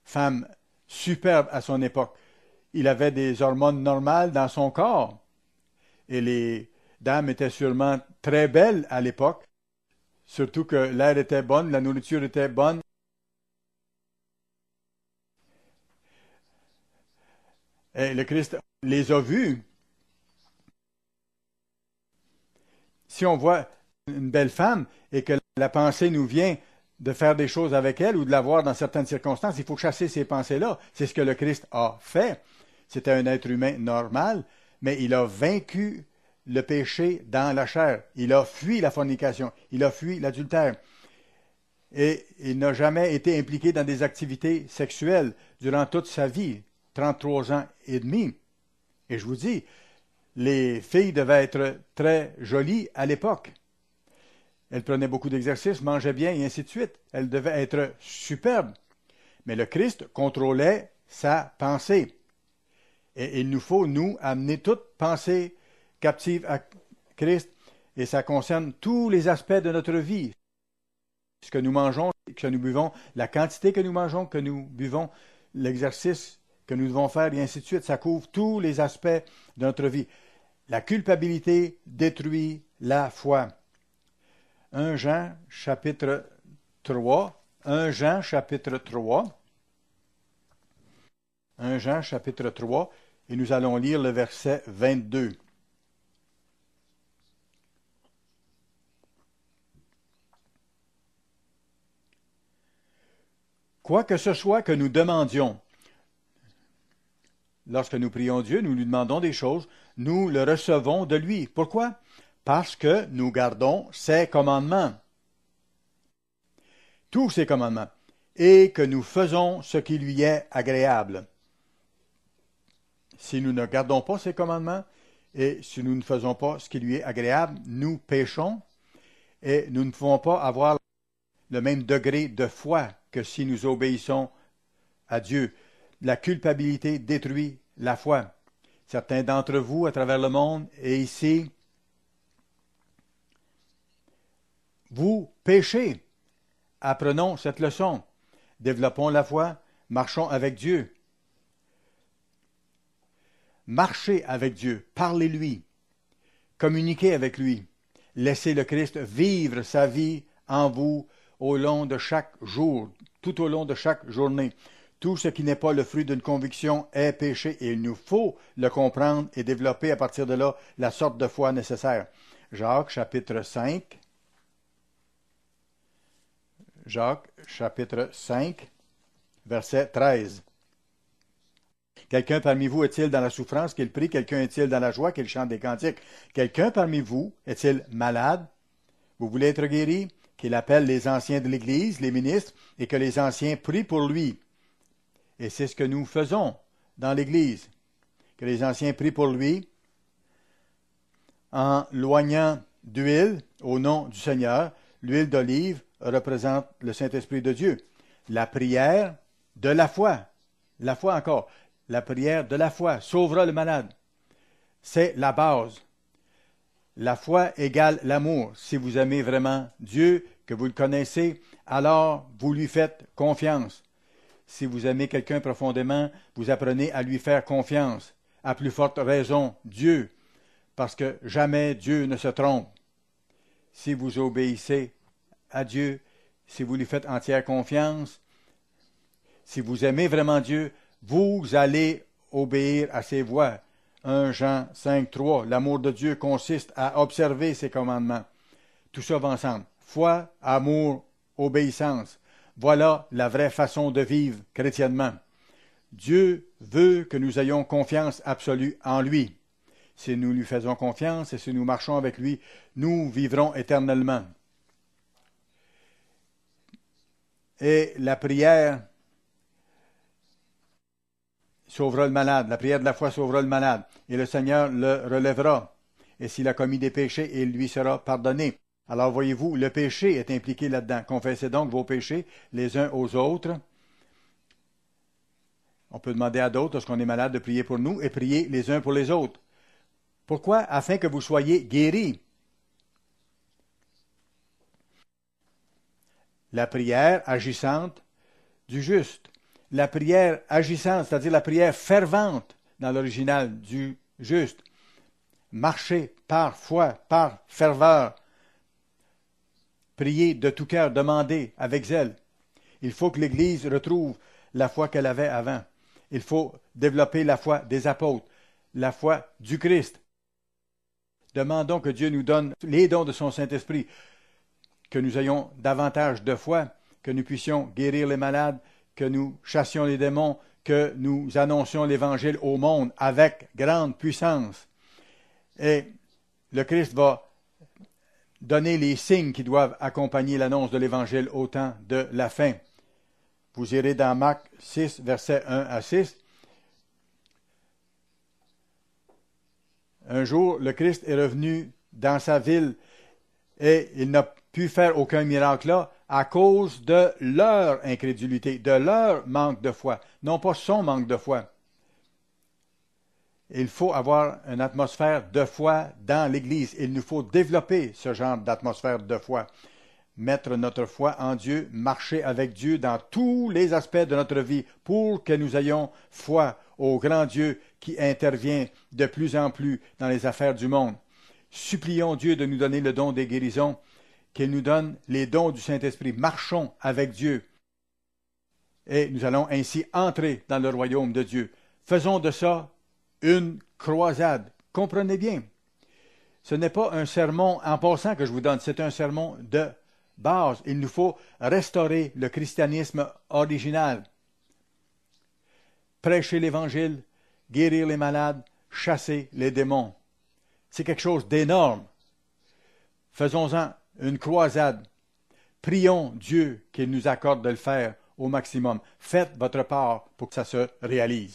femmes superbes à son époque. Il avait des hormones normales dans son corps. Et les dames étaient sûrement très belles à l'époque. Surtout que l'air était bon, la nourriture était bonne. Et le Christ les a vues. Si on voit une belle femme et que la pensée nous vient de faire des choses avec elle ou de la voir dans certaines circonstances, il faut chasser ces pensées-là. C'est ce que le Christ a fait. C'était un être humain normal, mais il a vaincu le péché dans la chair. Il a fui la fornication. Il a fui l'adultère. Et il n'a jamais été impliqué dans des activités sexuelles durant toute sa vie, 33 ans et demi. Et je vous dis, les filles devaient être très jolies à l'époque. Elles prenaient beaucoup d'exercices, mangeaient bien et ainsi de suite. Elles devaient être superbes. Mais le Christ contrôlait sa pensée. Et il nous faut, nous, amener toute pensée captive à Christ. Et ça concerne tous les aspects de notre vie. Ce que nous mangeons, ce que nous buvons, la quantité que nous mangeons, que nous buvons, l'exercice que nous devons faire, et ainsi de suite. Ça couvre tous les aspects de notre vie. La culpabilité détruit la foi. 1 Jean chapitre 3. 1 Jean chapitre 3. 1 Jean chapitre 3. Et nous allons lire le verset 22. Quoi que ce soit que nous demandions, lorsque nous prions Dieu, nous lui demandons des choses, nous le recevons de lui. Pourquoi? Parce que nous gardons ses commandements. Tous ses commandements. Et que nous faisons ce qui lui est agréable. Si nous ne gardons pas ses commandements et si nous ne faisons pas ce qui lui est agréable, nous péchons et nous ne pouvons pas avoir le même degré de foi que si nous obéissons à Dieu. La culpabilité détruit la foi. Certains d'entre vous à travers le monde et ici, vous péchez. Apprenons cette leçon. Développons la foi, marchons avec Dieu. Marchez avec Dieu, parlez-lui, communiquez avec lui. Laissez le Christ vivre sa vie en vous au long de chaque jour, tout au long de chaque journée. Tout ce qui n'est pas le fruit d'une conviction est péché et il nous faut le comprendre et développer à partir de là la sorte de foi nécessaire. Jacques chapitre 5. Jacques chapitre 5, verset 13. Quelqu'un parmi vous est-il dans la souffrance qu'il prie? Quelqu'un est-il dans la joie qu'il chante des cantiques? Quelqu'un parmi vous est-il malade? Vous voulez être guéri? Qu'il appelle les anciens de l'Église, les ministres, et que les anciens prient pour lui. Et c'est ce que nous faisons dans l'Église. Que les anciens prient pour lui en loignant d'huile au nom du Seigneur. L'huile d'olive représente le Saint-Esprit de Dieu. La prière de la foi encore, la prière de la foi sauvera le malade. C'est la base. La foi égale l'amour. Si vous aimez vraiment Dieu, que vous le connaissez, alors vous lui faites confiance. Si vous aimez quelqu'un profondément, vous apprenez à lui faire confiance. À plus forte raison, Dieu, parce que jamais Dieu ne se trompe. Si vous obéissez à Dieu, si vous lui faites entière confiance, si vous aimez vraiment Dieu, vous allez obéir à ses voies. 1 Jean 5, 3. L'amour de Dieu consiste à observer ses commandements. Tout ça va ensemble. Foi, amour, obéissance. Voilà la vraie façon de vivre chrétiennement. Dieu veut que nous ayons confiance absolue en lui. Si nous lui faisons confiance et si nous marchons avec lui, nous vivrons éternellement. Et la prière sauvera le malade. La prière de la foi sauvera le malade. Et le Seigneur le relèvera. Et s'il a commis des péchés, il lui sera pardonné. Alors voyez-vous, le péché est impliqué là-dedans. Confessez donc vos péchés les uns aux autres. On peut demander à d'autres, lorsqu'on est malade, de prier pour nous et prier les uns pour les autres. Pourquoi? Afin que vous soyez guéris. La prière agissante du juste. La prière agissante, c'est-à-dire la prière fervente dans l'original du juste. Marchez par foi, par ferveur. Priez de tout cœur, demandez avec zèle. Il faut que l'Église retrouve la foi qu'elle avait avant. Il faut développer la foi des apôtres, la foi du Christ. Demandons que Dieu nous donne les dons de son Saint-Esprit, que nous ayons davantage de foi, que nous puissions guérir les malades, que nous chassions les démons, que nous annoncions l'Évangile au monde avec grande puissance. Et le Christ va donner les signes qui doivent accompagner l'annonce de l'Évangile au temps de la fin. Vous irez dans Marc 6, versets 1 à 6. Un jour, le Christ est revenu dans sa ville et il n'a pu faire aucun miracle là à cause de leur incrédulité, de leur manque de foi, non pas son manque de foi. Il faut avoir une atmosphère de foi dans l'Église. Il nous faut développer ce genre d'atmosphère de foi. Mettre notre foi en Dieu, marcher avec Dieu dans tous les aspects de notre vie pour que nous ayons foi au grand Dieu qui intervient de plus en plus dans les affaires du monde. Supplions Dieu de nous donner le don des guérisons, qu'il nous donne les dons du Saint-Esprit. Marchons avec Dieu et nous allons ainsi entrer dans le royaume de Dieu. Faisons de ça une croisade. Comprenez bien, ce n'est pas un sermon en passant que je vous donne, c'est un sermon de base. Il nous faut restaurer le christianisme original. Prêcher l'Évangile, guérir les malades, chasser les démons. C'est quelque chose d'énorme. Faisons-en une croisade. Prions Dieu qu'il nous accorde de le faire au maximum. Faites votre part pour que ça se réalise.